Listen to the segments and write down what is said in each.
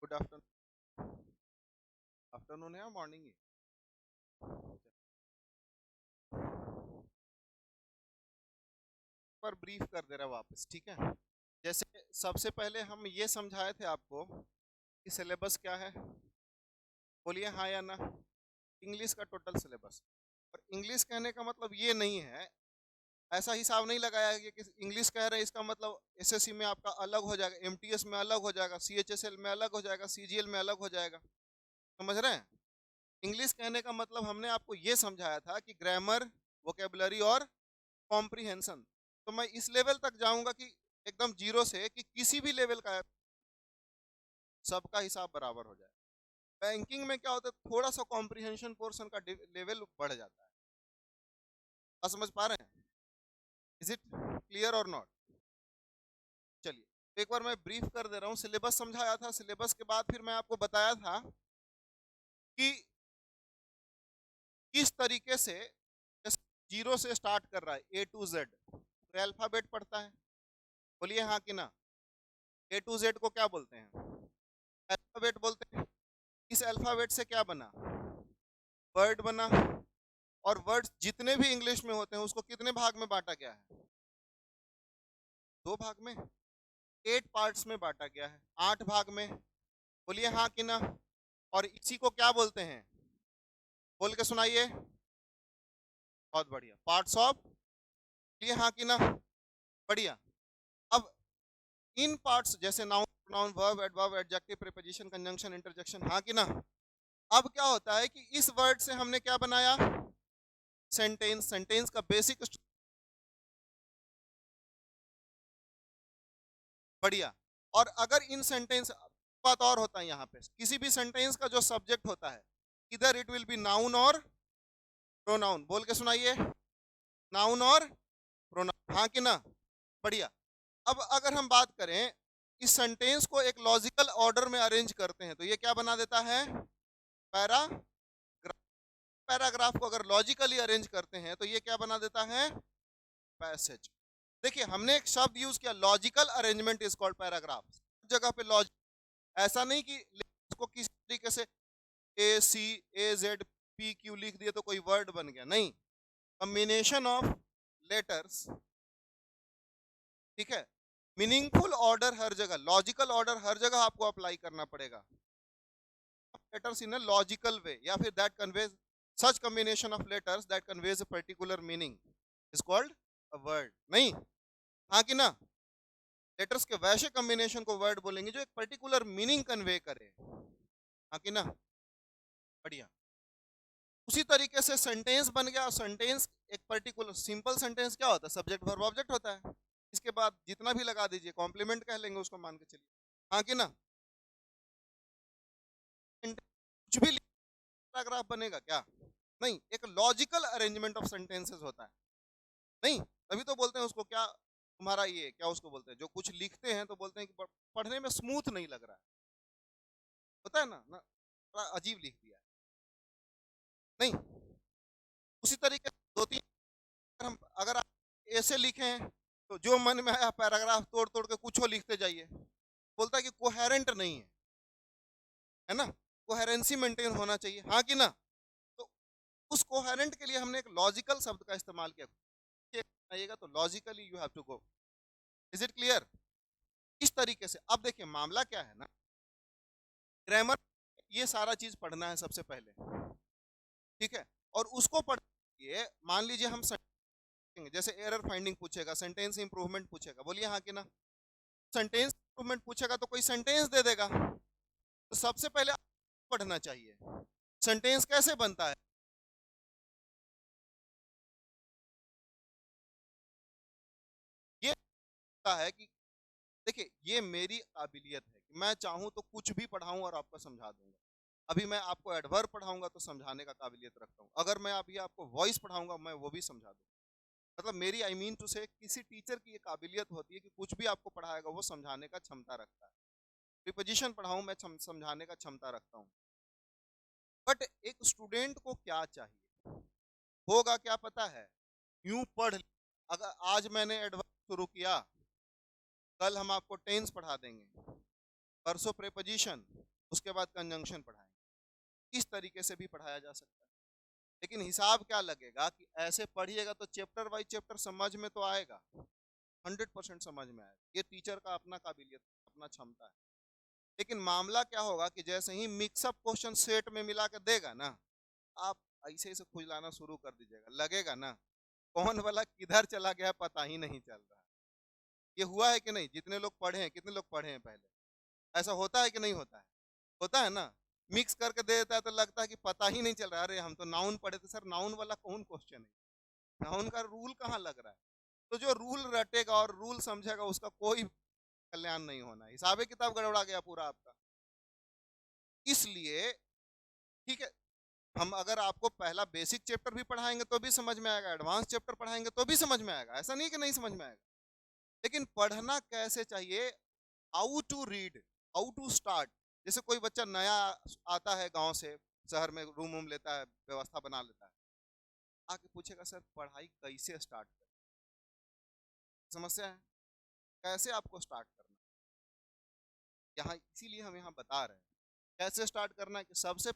Good afternoon. Afternoon है या morning है? पर ब्रीफ कर दे रहा वापस, ठीक है। जैसे सबसे पहले हम ये समझाए थे आपको कि सिलेबस क्या है, बोलिए हाँ या ना। इंग्लिश का टोटल सिलेबस। और इंग्लिश कहने का मतलब ये नहीं है, ऐसा हिसाब नहीं लगाया कि इंग्लिश कह रहे हैं इसका मतलब एसएससी में आपका अलग हो जाएगा, एमटीएस में अलग हो जाएगा, सीएचएसएल में अलग हो जाएगा, सीजीएल में अलग हो जाएगा। समझ रहे हैं? इंग्लिश कहने का मतलब हमने आपको ये समझाया था कि ग्रामर, वोकेबलरी और कॉम्प्रिहेंशन। तो मैं इस लेवल तक जाऊंगा कि एकदम जीरो से कि किसी भी लेवल का सबका हिसाब बराबर हो जाए। बैंकिंग में क्या होता है, थोड़ा सा कॉम्प्रिहेंशन पोर्शन का लेवल बढ़ जाता है। आप समझ पा रहे हैं? इज इट क्लियर और नॉट? चलिए एक बार मैं ब्रीफ कर दे रहा हूँ। सिलेबस समझाया था, सिलेबस के बाद फिर मैं आपको बताया था कि किस तरीके से जीरो से स्टार्ट कर रहा है, ए टू जेड तो अल्फाबेट पढ़ता है। बोलिए हाँ कि ना। ए टू जेड को क्या बोलते हैं? अल्फाबेट बोलते हैं। इस अल्फाबेट से क्या बना? वर्ड बना। और वर्ड्स जितने भी इंग्लिश में होते हैं उसको कितने भाग में बांटा गया है? दो भाग में, 8 पार्ट्स में बांटा गया है, 8 भाग में। बोलिए हाँ कि ना। और इसी को क्या बोलते हैं? बोल के सुनाइए। बहुत बढ़िया, पार्ट्स ऑफ। बोलिए हाँ कि ना। बढ़िया। अब इन पार्ट्स जैसे noun, pronoun, verb, adverb, adjective, preposition, conjunction, interjection, हाँ कि ना। अब क्या होता है कि इस वर्ड से हमने क्या बनाया? सेंटेंस। सेंटेंस का बेसिक। बढ़िया। और अगर इन सेंटेंस, बात और होता है यहाँ पे, किसी भी सेंटेंस का जो सब्जेक्ट होता है इधर इट विल बी नाउन और प्रोनाउन। बोल के सुनाइए। नाउन और प्रोनाउन, हाँ कि ना। बढ़िया। अब अगर हम बात करें, इस सेंटेंस को एक लॉजिकल ऑर्डर में अरेंज करते हैं तो ये क्या बना देता है? पैराग्राफ। पैराग्राफ को अगर लॉजिकली अरेंज करते हैं तो ये क्या बना देता है? पैसेज। देखिए हमने एक शब्द यूज किया, logical arrangement is called paragraph. जगह पे लॉजिक, ऐसा नहीं कि इसको किसी तरीके से ए सी ए जेड पी क्यू लिख दिए तो कोई वर्ड बन गया, नहीं। कॉम्बिनेशन ऑफ लेटर्स, ठीक है। मीनिंगफुल ऑर्डर हर जगह, लॉजिकल ऑर्डर हर जगह आपको अप्लाई करना पड़ेगा। लेटर्स इन अ लॉजिकल वे, या फिर that conveys, such combination of letters that conveys a particular meaning is called a word. नहीं, हाँ कि ना। लेटर्स के वैसे कॉम्बिनेशन को वर्ड बोलेंगे जो एक पर्टिकुलर मीनिंग कन्वे करे, हाँ कि ना। बढ़िया। उसी तरीके से सेंटेंस बन गया। सेंटेंस एक पर्टिकुलर, सिंपल सेंटेंस क्या होता है? सब्जेक्ट वर्ब ऑब्जेक्ट होता है। इसके बाद जितना भी लगा दीजिए, कॉम्प्लीमेंट कह लेंगे उसको, मान के चलिए, हाँ कि ना। कुछ भी पैराग्राफ बनेगा क्या? नहीं, एक लॉजिकल अरेंजमेंट ऑफ सेंटेंसेस होता है। नहीं, तभी तो बोलते हैं उसको क्या, तुम्हारा ये क्या उसको बोलते हैं, जो कुछ लिखते हैं तो बोलते हैं कि पढ़ने में स्मूथ नहीं लग रहा है, होता है ना थोड़ा अजीब लिख दिया है। नहीं, उसी तरीके से दो तीन, हम अगर आप ऐसे लिखे हैं तो जो मन में आया पैराग्राफ तोड़ तोड़ के कुछ लिखते जाइए, बोलता है कि कोहेरेंट नहीं है ना। कोहेरेंसी मेंटेन होना चाहिए, हाँ कि ना। तो उस कोहेरेंट के लिए हमने एक लॉजिकल शब्द का इस्तेमाल किया। आइएगा तो logically you have to go. Is it clear? इस तरीके से अब देखिए मामला क्या है ना, ग्रामर, ये सारा चीज पढ़ना है सबसे पहले, ठीक है। और उसको पढ़िए, मान लीजिए हम जैसे एरर फाइंडिंग पूछेगा, सेंटेंस इंप्रूवमेंट पूछेगा, बोलिए हाँ कि ना। सेंटेंस इंप्रूवमेंट पूछेगा तो कोई सेंटेंस दे देगा, तो सबसे पहले पढ़ना चाहिए सेंटेंस कैसे बनता है। ये होता है कि देखिए ये मेरी काबिलियत है कि मैं चाहूं तो कुछ भी पढ़ाऊं और आपको समझा दूंगा। अभी मैं आपको एडवर्ब पढ़ाऊंगा तो समझाने का काबिलियत रखता हूं, अगर मैं अभी आपको वॉइस पढ़ाऊंगा मैं वो भी समझा दूंगा। मतलब मेरी आई मीन टू से, किसी टीचर की ये काबिलियत होती है कि कुछ भी आपको पढ़ाएगा वो समझाने का क्षमता रखता है। प्रीपोजिशन पढ़ाऊं मैं समझाने का क्षमता रखता हूँ। बट एक स्टूडेंट को क्या चाहिए होगा क्या पता है? यूं पढ़, अगर आज मैंने एडवर्ब शुरू किया, कल हम आपको टेंस पढ़ा देंगे, परसों प्रीपोजिशन, उसके बाद कंजंक्शन पढ़ाएंगे। इस तरीके से भी पढ़ाया जा सकता है। लेकिन हिसाब क्या लगेगा कि ऐसे पढ़िएगा तो चैप्टर वाइज चैप्टर समझ में तो आएगा, 100% समझ में आएगा। ये टीचर का अपना काबिलियत, अपना क्षमता है। लेकिन मामला क्या होगा कि जैसे ही मिक्सअप क्वेश्चन सेट में मिला के देगा ना, आप ऐसे ऐसे खुजलाना शुरू कर दीजिएगा, लगेगा ना कौन वाला किधर चला गया पता ही नहीं चल रहा। ये हुआ है कि नहीं? जितने लोग पढ़े हैं, कितने लोग पढ़े हैं पहले, ऐसा होता है कि नहीं होता है? होता है ना, मिक्स करके दे देता है तो लगता है कि पता ही नहीं चल रहा। अरे हम तो नाउन पढ़े थे सर, नाउन वाला कौन क्वेश्चन है, नाउन का रूल कहाँ लग रहा है? तो जो रूल रटेगा और रूल समझेगा उसका कोई कल्याण नहीं होना है, हिसाबे किताब गड़बड़ा गया पूरा आपका। इसलिए ठीक है, हम अगर आपको पहला बेसिक चैप्टर भी पढ़ाएंगे तो भी समझ में आएगा, एडवांस चैप्टर पढ़ाएंगे तो भी समझ में आएगा, ऐसा नहीं कि नहीं समझ में आएगा। लेकिन पढ़ना कैसे चाहिए, how to read, how to start. जैसे कोई बच्चा नया आता है गांव से, शहर में रूम वूम लेता है, व्यवस्था बना लेता है, आके पूछेगा सर पढ़ाई कैसे स्टार्ट करें, समस्या है कैसे आपको स्टार्ट करना। यहाँ इसीलिए हम यहाँ बता रहे हैं कैसे स्टार्ट करना है कि सबसे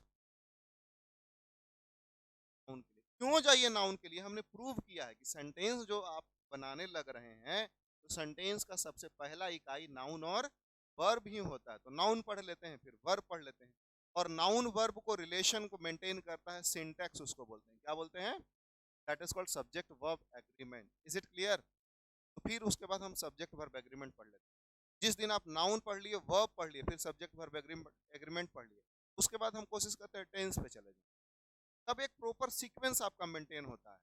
नाउन के लिए क्यों जाइए। नाउन के लिए हमने प्रूव किया है कि सेंटेंस जो आप बनाने लग रहे हैं तो सेंटेंस का सबसे पहला इकाई नाउन और वर्ब ही होता है। तो नाउन पढ़ लेते हैं, फिर वर्ब पढ़ लेते हैं, और नाउन वर्ब को रिलेशन को मेंटेन करता है सिंटैक्स, उसको बोलते हैं, क्या बोलते हैं? That is called subject verb agreement. Is it clear? तो फिर उसके बाद हम सब्जेक्ट वर्ब एग्रीमेंट पढ़ लेते हैं। जिस दिन आप नाउन पढ़ लिए, वर्ब पढ़ लिए, फिर सब्जेक्ट वर्ब एग्रीमेंट पढ़ लिए, उसके बाद हम कोशिश करते हैं टेंस पे चले जाए। तब एक प्रॉपर सीक्वेंस आपका मेंटेन होता है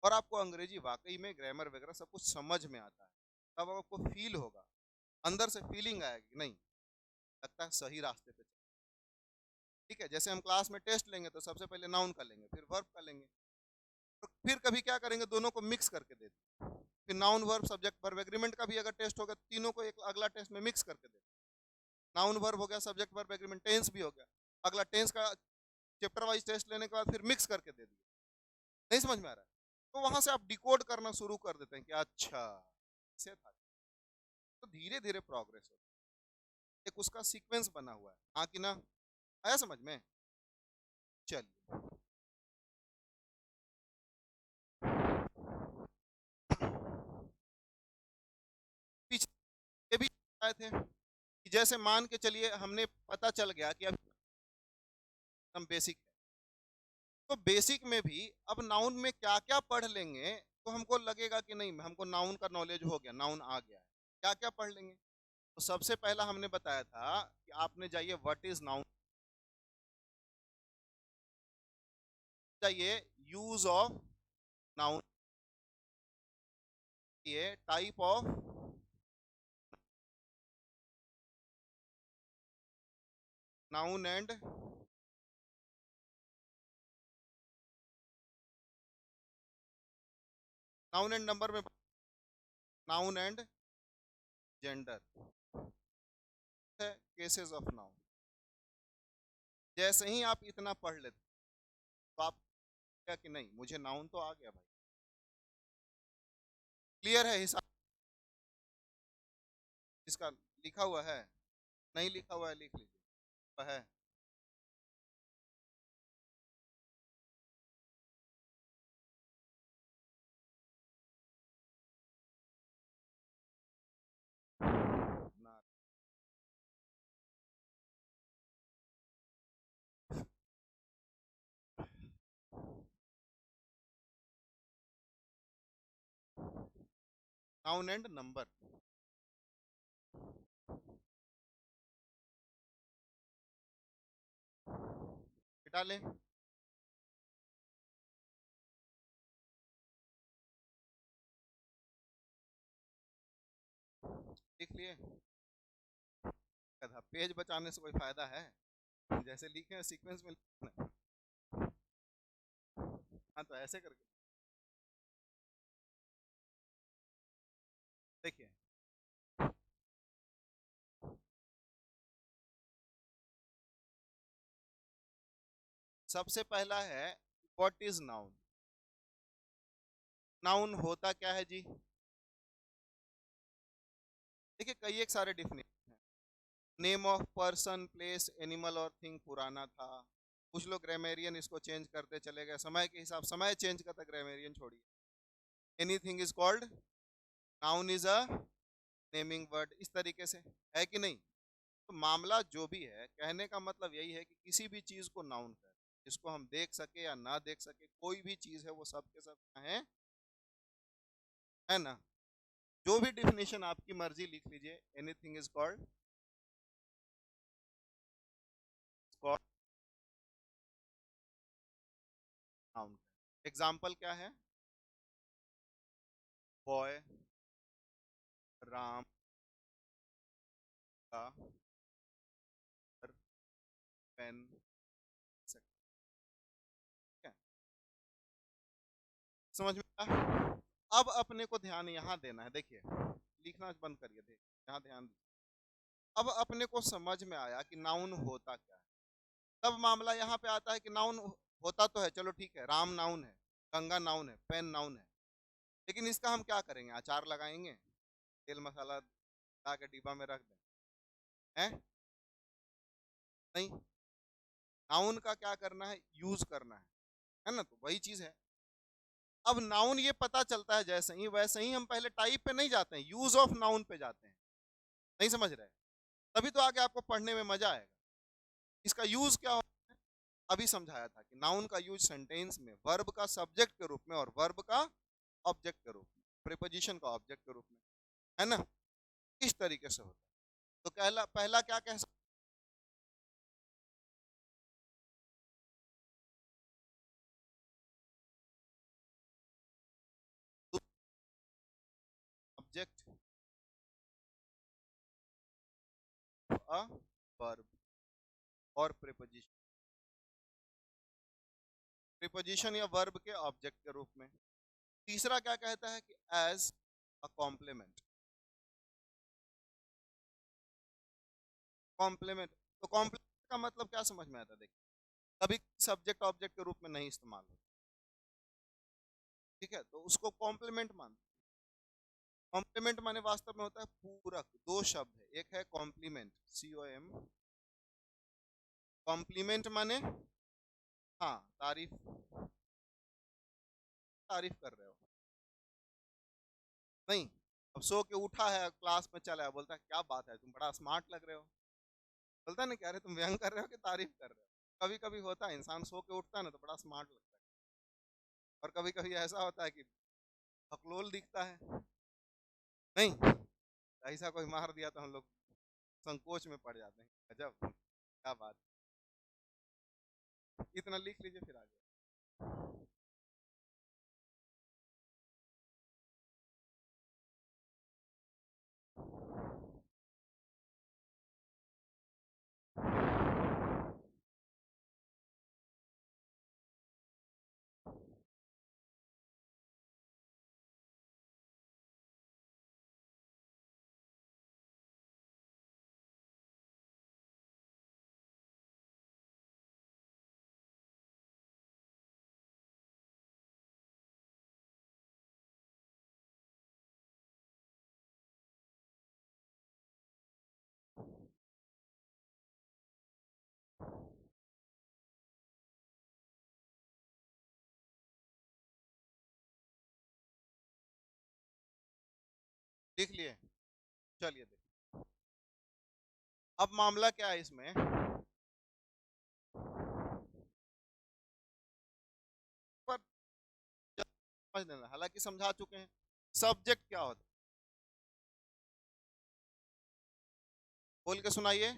और आपको अंग्रेजी वाकई में ग्रामर वगैरह सब कुछ समझ में आता है। तब आपको फील होगा, अंदर से फीलिंग आएगी, नहीं लगता है सही रास्ते पे। ठीक है, जैसे हम क्लास में टेस्ट लेंगे तो सबसे पहले नाउन का लेंगे, फिर वर्ब का लेंगे, तो फिर कभी क्या करेंगे, दोनों को मिक्स करके दे दें। फिर noun verb subject verb agreement का भी अगर टेस्ट होगा, तीनों को एक अगला टेस्ट में मिक्स करके दे। नाउन वर्ब हो गया, सब्जेक्ट वर्ब एग्रीमेंट, टेंस भी हो गया, अगला टेंस का चैप्टर वाइज टेस्ट लेने के बाद फिर मिक्स करके दे दिए। नहीं समझ में आ रहा है? तो वहां से आप डिकोड करना शुरू कर देते हैं कि अच्छा से था। तो धीरे धीरे प्रोग्रेस होता है, एक उसका सीक्वेंस बना हुआ है। हाँ कि ना? आया समझ में? चलिए पीछे ये भी आए थे कि जैसे मान के चलिए हमने पता चल गया कि अब हम बेसिक है, तो बेसिक में भी अब नाउन में क्या क्या पढ़ लेंगे तो हमको लगेगा कि नहीं हमको नाउन का नॉलेज हो गया, नाउन आ गया है, क्या क्या पढ़ लेंगे। तो सबसे पहला हमने बताया था कि आपने जाइए व्हाट इज नाउन, जाइए यूज ऑफ नाउन, ये type of noun and noun and number में नाउन एंड जेंडर है, केसेस ऑफ नाउन। जैसे ही आप इतना पढ़ लेते तो आप क्या कि नहीं मुझे नाउन तो आ गया भाई, क्लियर है हिसाब? इसका लिखा हुआ है? नहीं लिखा हुआ है लिख लीजिए, है ना। नाउन एंड नंबर हटा लें। लिख लिए? कथा पेज बचाने से कोई फायदा है? जैसे लिखे हैं सीक्वेंस में लिखना है। हाँ तो ऐसे करके देखिए, सबसे पहला है व्हाट इज नाउन। नाउन होता क्या है जी? देखिए कई एक सारे डिफिनेशन है। Name of person place animal और थिंग पुराना था। कुछ लोग ग्रामेरियन इसको चेंज करते चले गए, समय के हिसाब समय चेंज करता, ग्रामेरियन छोड़िए। Anything is called noun is a naming word, इस तरीके से है कि नहीं। तो मामला जो भी है, कहने का मतलब यही है कि किसी भी चीज को नाउन कर, जिसको हम देख सके या ना देख सके, कोई भी चीज है वो सब के सब क्या है ना। जो भी डिफिनेशन आपकी मर्जी लिख लीजिए, anything is called noun. Example क्या है? बॉय, राम का, पेन, ठीक है, समझ में आया? अब अपने को ध्यान यहाँ देना है, देखिए लिखना बंद करिए, देखिए यहाँ ध्यान दीजिए। अब अपने को समझ में आया कि नाउन होता क्या है। तब मामला यहाँ पे आता है कि नाउन होता तो है, चलो ठीक है, राम नाउन है, गंगा नाउन है, पेन नाउन है, लेकिन इसका हम क्या करेंगे? अचार लगाएंगे, तेल मसाला ला के डिब्बा में रख दें, हैं? नहीं, नाउन का क्या करना है? यूज करना है ना, तो वही चीज है। अब नाउन ये पता चलता है जैसे ही, वैसे ही हम पहले टाइप पे नहीं जाते हैं, यूज ऑफ नाउन पे जाते हैं। नहीं समझ रहे? तभी तो आगे आपको पढ़ने में मजा आएगा। इसका यूज क्या होता है, अभी समझाया था कि नाउन का यूज सेंटेंस में वर्ब का सब्जेक्ट के रूप में और वर्ब का ऑब्जेक्ट के रूप में, प्रीपोजिशन का ऑब्जेक्ट के रूप में, है ना, इस तरीके से होता है। तो पहला पहला क्या कह सकते? ऑब्जेक्ट अ वर्ब और प्रीपोजिशन, प्रीपोजिशन या वर्ब के ऑब्जेक्ट के रूप में। तीसरा क्या कहता है कि एज अ कॉम्प्लीमेंट, कॉम्प्लीमेंट। तो कॉम्प्लीमेंट का मतलब क्या समझ में आता है? देखिए, कभी सब्जेक्ट ऑब्जेक्ट के रूप में नहीं इस्तेमाल होता, ठीक है, तो उसको कॉम्प्लीमेंट मानते हैं। कॉम्प्लीमेंट माने वास्तव में होता है पूरक। दो शब्द है, एक है कॉम्प्लीमेंट, COM, कॉम्प्लीमेंट माने हाँ तारीफ, तारीफ कर रहे हो। नहीं, अब सो के उठा है, क्लास में चला है, बोलता है क्या बात है तुम बड़ा स्मार्ट लग रहे हो, बोलता है ना कि अरे तुम व्यंग कर रहे हो कि तारीफ कर रहे हो। कभी कभी होता है, इंसान सो के उठता है ना तो बड़ा स्मार्ट लगता है, और कभी कभी ऐसा होता है कि हकलोल दिखता है। नहीं, ऐसा कोई मार दिया तो हम लोग संकोच में पड़ जाते हैं, गजब क्या बात। इतना लिख लीजिए फिर आगे। लिख लिए, चलिए देखिए अब मामला क्या है इसमें। पर समझ लेना, हालांकि समझा चुके हैं। सब्जेक्ट क्या होता है, बोल के सुनाइए।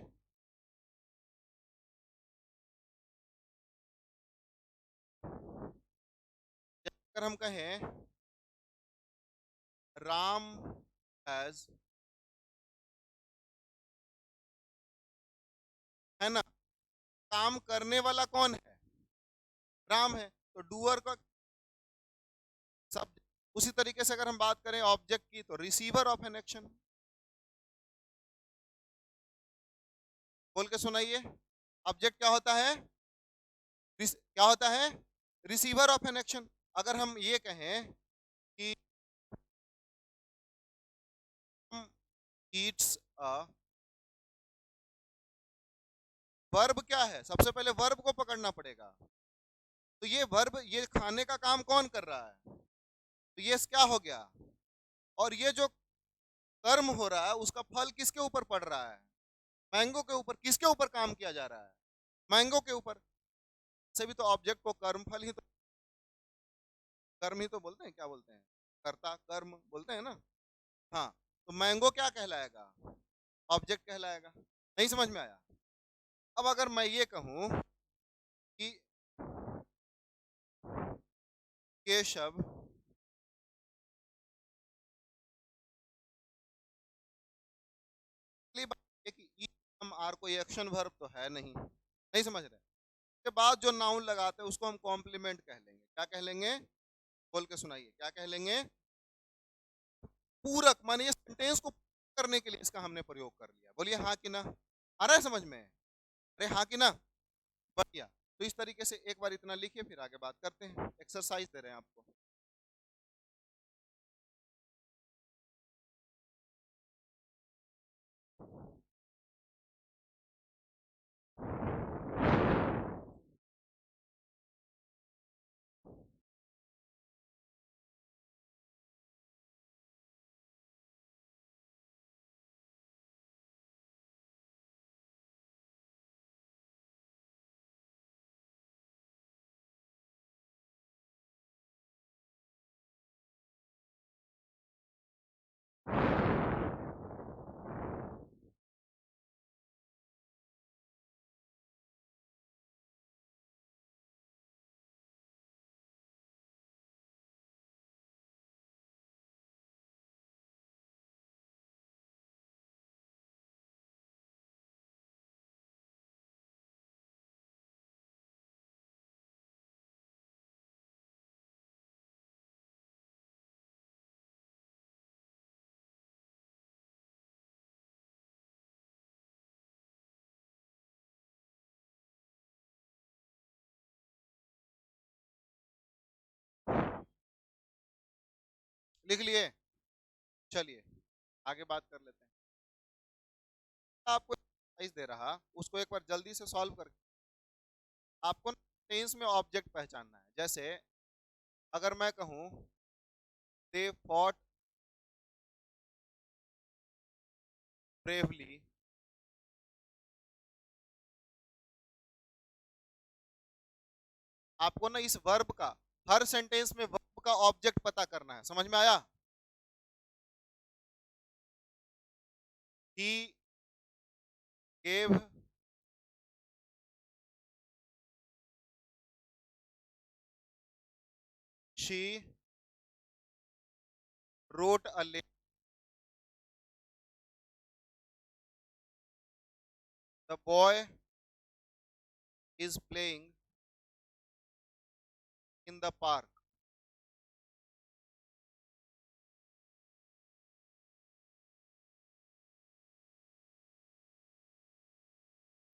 अगर हम कहें राम हैज, है ना, काम करने वाला कौन है? राम है, तो डूअर का सब्जेक्ट। उसी तरीके से अगर हम बात करें ऑब्जेक्ट की, तो रिसीवर ऑफ एन एक्शन, बोल के सुनाइए। ऑब्जेक्ट क्या होता है? क्या होता है? Receiver of an action. अगर हम ये कहें कि ईट्स अ वर्ब क्या है, सबसे पहले वर्ब को पकड़ना पड़ेगा। तो ये वर्ब, ये खाने का काम कौन कर रहा है, तो ये क्या हो गया। और ये जो कर्म हो रहा है उसका फल किसके ऊपर पड़ रहा है, मैंगो के ऊपर। किसके ऊपर काम किया जा रहा है, मैंगो के ऊपर। से भी तो ऑब्जेक्ट को कर्म फल ही तो, कर्म ही तो बोलते हैं, क्या बोलते हैं, कर्ता कर्म बोलते हैं ना। हाँ, तो मैंगो क्या कहलाएगा, ऑब्जेक्ट कहलाएगा। नहीं समझ में आया। अब अगर मैं ये कहूं कि केशव पहली बात है कि ई हम आर कोई एक्शन वर्ब तो है नहीं, नहीं समझ रहे। के बाद जो नाउन लगाते हैं उसको हम कॉम्प्लीमेंट कह लेंगे। क्या कह लेंगे, बोल के सुनाइए, क्या कह लेंगे, पूरक। माने ये सेंटेंस को करने के लिए इसका हमने प्रयोग कर लिया। बोलिए हाँ कि ना, आ रहा है समझ में, अरे हाँ कि ना, बढ़िया। तो इस तरीके से एक बार इतना लिखिए, फिर आगे बात करते हैं। एक्सरसाइज दे रहे हैं आपको। लिख लिए, चलिए आगे बात कर लेते हैं। आपको एक्सरसाइज दे रहा, उसको एक बार जल्दी से सॉल्व करके आपको टेंस में ऑब्जेक्ट पहचानना है। जैसे अगर मैं कहूं दे फॉट ब्रेवली, आपको ना इस वर्ब का, हर सेंटेंस में वर्ब का ऑब्जेक्ट पता करना है। समझ में आया। He gave she wrote a letter, the boy is playing in the park,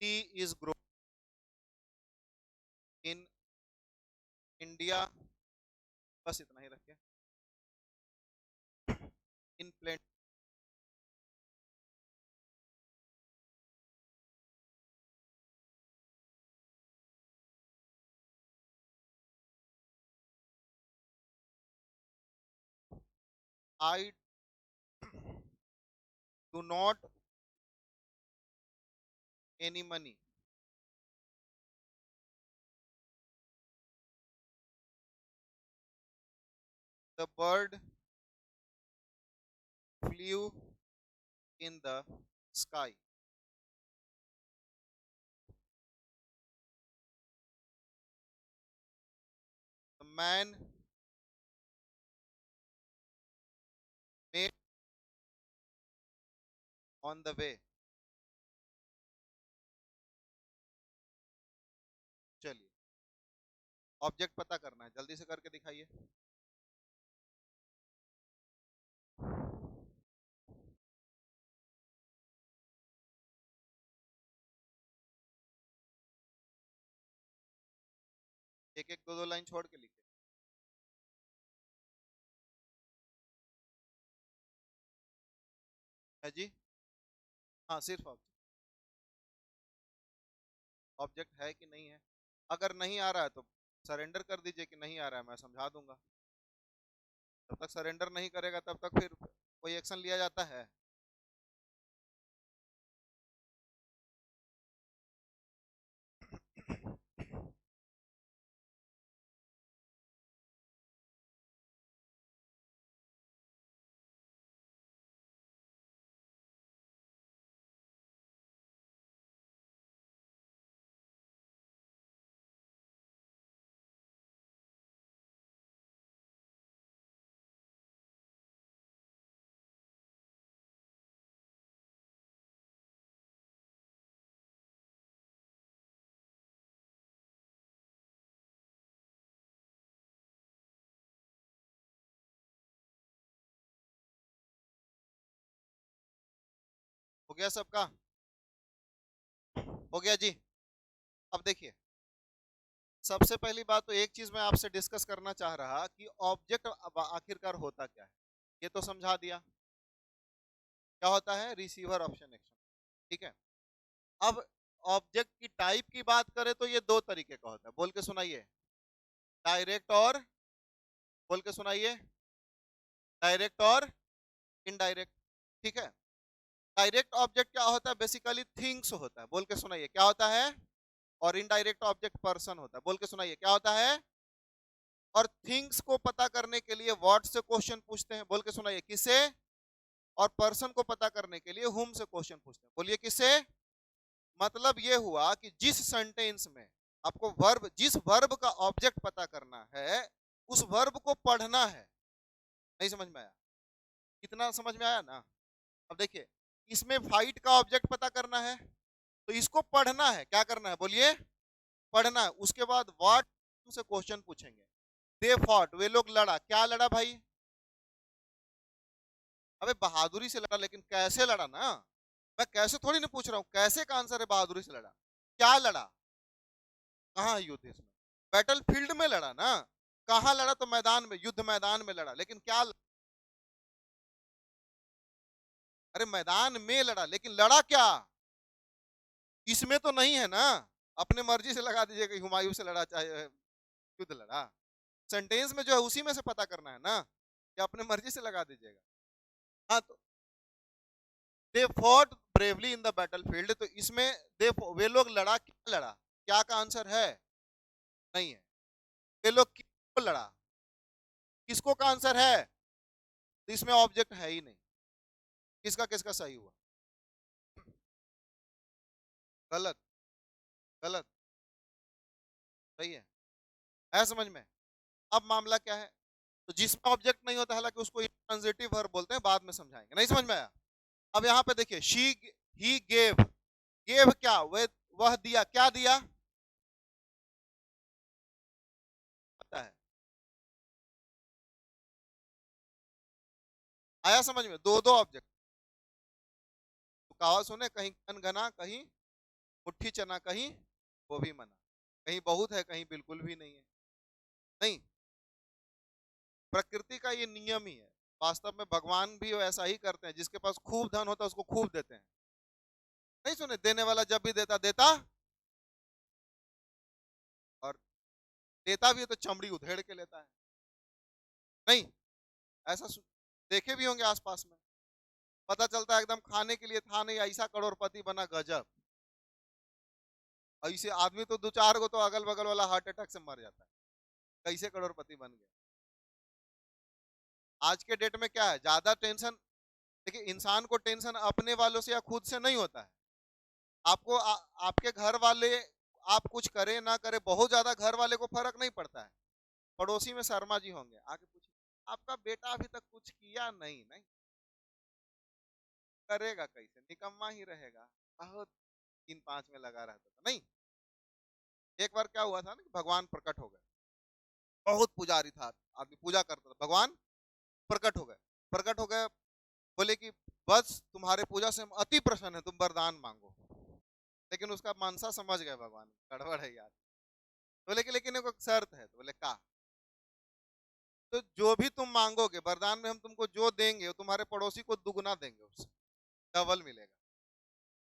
he is growing in India। बस इतना ही रखिए, इन plane. I do not any money, the bird flew in the sky, the man made on the way। चलिए, object पता करना है, जल्दी से करके दिखाइए। एक एक दो दो लाइन छोड़ के लिखिए। है जी, हाँ सिर्फ ऑब्जेक्ट। ऑब्जेक्ट है कि नहीं है। अगर नहीं आ रहा है तो सरेंडर कर दीजिए कि नहीं आ रहा है, मैं समझा दूंगा। जब तक सरेंडर नहीं करेगा तब तक फिर कोई एक्शन लिया जाता है। हो गया सबका? हो गया जी। अब देखिए, सबसे पहली बात तो एक चीज मैं आपसे डिस्कस करना चाह रहा कि ऑब्जेक्ट आखिरकार होता क्या है, ये तो समझा दिया। क्या होता है? Receiver option action. ठीक है। अब ऑब्जेक्ट की टाइप की बात करें तो ये दो तरीके का होता है, बोल के सुनाइए। डायरेक्ट और, बोल के सुनाइए, डायरेक्ट और इनडायरेक्ट। ठीक है। डायरेक्ट ऑब्जेक्ट क्या होता है? बेसिकली थिंग्स होता है, बोल के सुनाइए क्या होता है। और इनडायरेक्ट ऑब्जेक्ट पर्सन होता है, बोल के सुनाइए क्या होता है। और थिंग्स को पता करने के लिए व्हाट से क्वेश्चन पूछते हैं, बोल के सुनाइए किससे। और पर्सन को पता करने के लिए हुम से क्वेश्चन पूछते हैं, बोलिए किससे। मतलब ये हुआ कि जिस सेंटेंस में आपको वर्ब, जिस वर्ब का ऑब्जेक्ट पता करना है उस वर्ब को पढ़ना है। नहीं समझ में आया? कितना समझ में आया ना? अब देखिए, इसमें फाइट का ऑब्जेक्ट पता करना है तो इसको पढ़ना है। क्या करना है? बोलिए, पढ़ना है। उसके बाद व्हाट से क्वेश्चन पूछेंगे। दे फॉट, वे लोग लड़ा। क्या लड़ा भाई? अबे बहादुरी से लड़ा, लेकिन कैसे लड़ा ना। मैं कैसे थोड़ी ना पूछ रहा हूँ, कैसे का आंसर है बहादुरी से लड़ा। क्या लड़ा? कहाँ युद्ध? इसमें बैटल फील्ड में लड़ा ना। कहाँ लड़ा? तो मैदान में, युद्ध मैदान में लड़ा। लेकिन क्या अरे मैदान में लड़ा, लेकिन लड़ा क्या? इसमें तो नहीं है ना। अपने मर्जी से लगा दीजिए कि हुमायूं से लड़ा चाहे युद्ध लड़ा। सेंटेंस में जो है उसी में से पता करना है ना, कि अपने मर्जी से लगा दीजिएगा। हाँ तो they fought bravely in the battle field, तो इसमें दे, वे लोग लड़ा। क्या लड़ा? क्या का आंसर है? नहीं है। वे लोग किसको लड़ा? किसको का आंसर है? तो इसमें ऑब्जेक्ट है ही नहीं। किसका किसका सही हुआ? गलत। गलत। सही है। समझ में? अब मामला क्या है? तो जिसमें ऑब्जेक्ट नहीं होता, हालांकि उसको ट्रांजिटिव वर्ब बोलते हैं, बाद में समझाएंगे। नहीं समझ में आया? अब यहाँ पे देखिए, शी, ही गेव। गेव क्या? वह दिया। क्या दिया? पता है। आया समझ में? दो दो ऑब्जेक्ट। तो कहावत सुने, कहीं गना, कहीं मुट्ठी चना, कहीं वो भी मना। कहीं बहुत है, कहीं बिल्कुल भी नहीं है। नहीं, प्रकृति का ये नियम ही है। वास्तव में भगवान भी ऐसा ही करते हैं, जिसके पास खूब धन होता है उसको खूब देते हैं। नहीं सुने, देने वाला जब भी देता देता, और देता भी है तो चमड़ी उधेड़ के लेता है। नहीं, ऐसा देखे भी होंगे आसपास में। पता चलता है एकदम खाने के लिए था नहीं, ऐसा करोड़पति बना, गजब। ऐसे आदमी तो दो चार को तो अगल बगल वाला हार्ट अटैक से मर जाता है। कैसे करोड़पति बन गया? आज के डेट में क्या है, ज्यादा टेंशन। देखिए, इंसान को टेंशन अपने वालों से या खुद से नहीं होता है। आपको आपके घर वाले, आप कुछ करे ना करे, बहुत ज्यादा घर वाले को फर्क नहीं पड़ता है। पड़ोसी में शर्मा जी होंगे, आके पूछे आपका बेटा अभी तक कुछ किया नहीं? नहीं करेगा कैसे, निकम्मा ही रहेगा। बहुत 3-5 में लगा रहता था। नहीं, एक बार क्या हुआ था ना कि भगवान प्रकट हो गए। बहुत पुजारी था, आदमी पूजा करता था, भगवान प्रकट हो गए। प्रकट हो गए, बोले कि बस तुम्हारे पूजा से हम अति प्रसन्न है, तुम वरदान मांगो। लेकिन उसका मनसा समझ गए भगवान, गड़बड़ है यार। बोले कि लेकिन एक शर्त है। तो बोले का? तो जो भी तुम मांगोगे वरदान में, हम तुमको जो देंगे वो तुम्हारे पड़ोसी को दुगना देंगे, उससे डबल मिलेगा।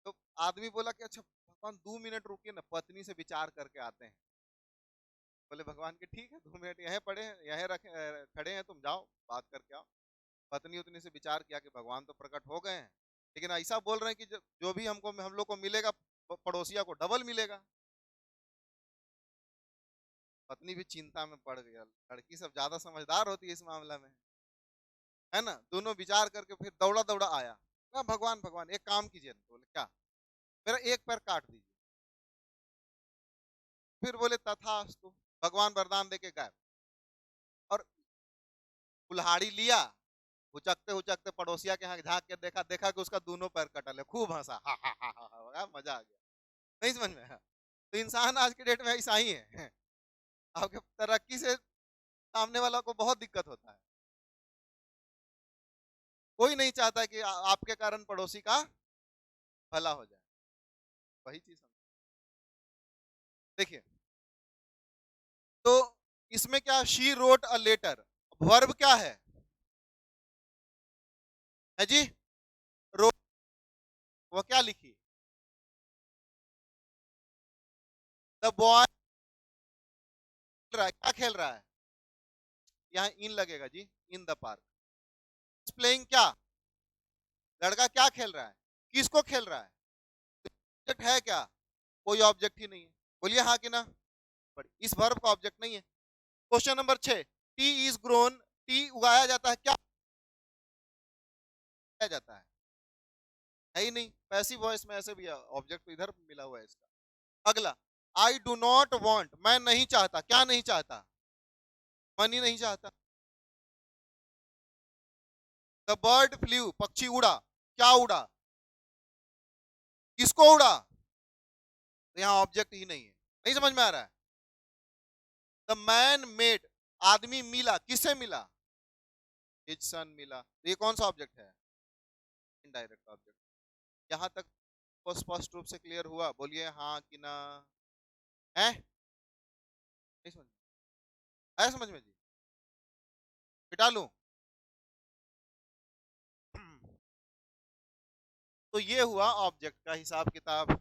तो आदमी बोला कि अच्छा भगवान 2 मिनट रुकिए ना, पत्नी से विचार करके आते हैं। बोले भगवान के ठीक है 2 मिनट यहीं पड़े हैं, यहीं रखे खड़े हैं, तुम जाओ बात करके आओ। पत्नी उतनी से विचार किया कि भगवान तो प्रकट हो गए हैं, लेकिन ऐसा बोल रहे हैं कि जो भी हम लोग को मिलेगा पड़ोसिया को डबल मिलेगा। पत्नी भी चिंता में पड़ गई। लड़की सब ज्यादा समझदार होती है इस मामला में, है ना। दोनों विचार करके फिर दौड़ा दौड़ा आया। ना भगवान भगवान एक काम कीजिए। बोले क्या? मेरा एक पैर काट दीजिए। फिर बोले तथास्तु। भगवान वरदान देके गायब। और कुल्हाड़ी लिया, उचकते उचकते पड़ोसिया के यहाँ झांक के देखा, देखा कि उसका दोनों पैर कटल है। खूब हंसा, हा हा हा हा हा, मजा आ गया। नहीं समझ में आया? तो इंसान आज के डेट में ऐसा ही है। आपके तरक्की से सामने वाला को बहुत दिक्कत होता है। कोई नहीं चाहता कि आपके कारण पड़ोसी का भला हो जाए। वही चीज देखिए, तो इसमें क्या, she wrote a letter, verb क्या है जी? रोट। वो क्या लिखी? द बॉय क्या खेल रहा है? यहाँ इन लगेगा जी, इन द पार्क। प्लेइंग क्या, लड़का क्या खेल रहा है? किसको खेल रहा है? ऑब्जेक्ट है क्या? कोई ऑब्जेक्ट ही नहीं है। बोलिए हाँ कि ना? इस वर्ब का ऑब्जेक्ट नहीं है। Question number 6, T is grown, T उगाया जाता है, क्या उगाया जाता है ही नहीं। पैसिव वॉइस में ऐसे भी ऑब्जेक्ट इधर मिला हुआ है इसका। अगला, आई डू नॉट वॉन्ट, मैं नहीं चाहता, क्या नहीं चाहता? मनी नहीं चाहता। द बर्ड फ्लू, पक्षी उड़ा, क्या उड़ा? किसको उड़ा? तो यहाँ ऑब्जेक्ट ही नहीं है। नहीं समझ में आ रहा है? द मैन मेड, आदमी मिला, किससे मिला? हिज सन मिला। तो ये कौन सा ऑब्जेक्ट है? Indirect object. यहां तक को स्पष्ट रूप से क्लियर हुआ? बोलिए हाँ कि ना? है नहीं समझ में आया? समझ में जी? मिटा लूं? तो ये हुआ ऑब्जेक्ट का हिसाब किताब।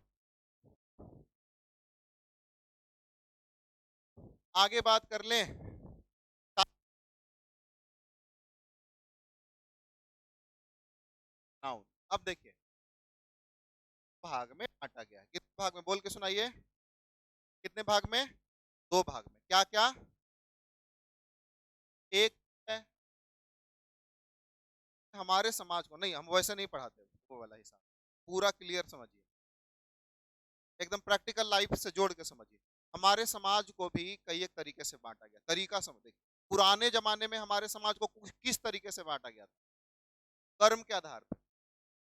आगे बात कर लें। नाउन। अब देखिए, भाग में बांटा गया है। कितने भाग में बोल के सुनाइए? कितने भाग में? 2 भाग में। क्या क्या? एक है हमारे समाज को, नहीं हम वैसे नहीं पढ़ाते वो वाला हिसाब। पूरा क्लियर समझिए, एकदम प्रैक्टिकल लाइफ से जोड़ के समझिए। हमारे समाज को भी कई एक तरीके से बांटा गया। तरीका समझिए, पुराने जमाने में हमारे समाज को किस तरीके से बांटा गया था? कर्म के आधार पर।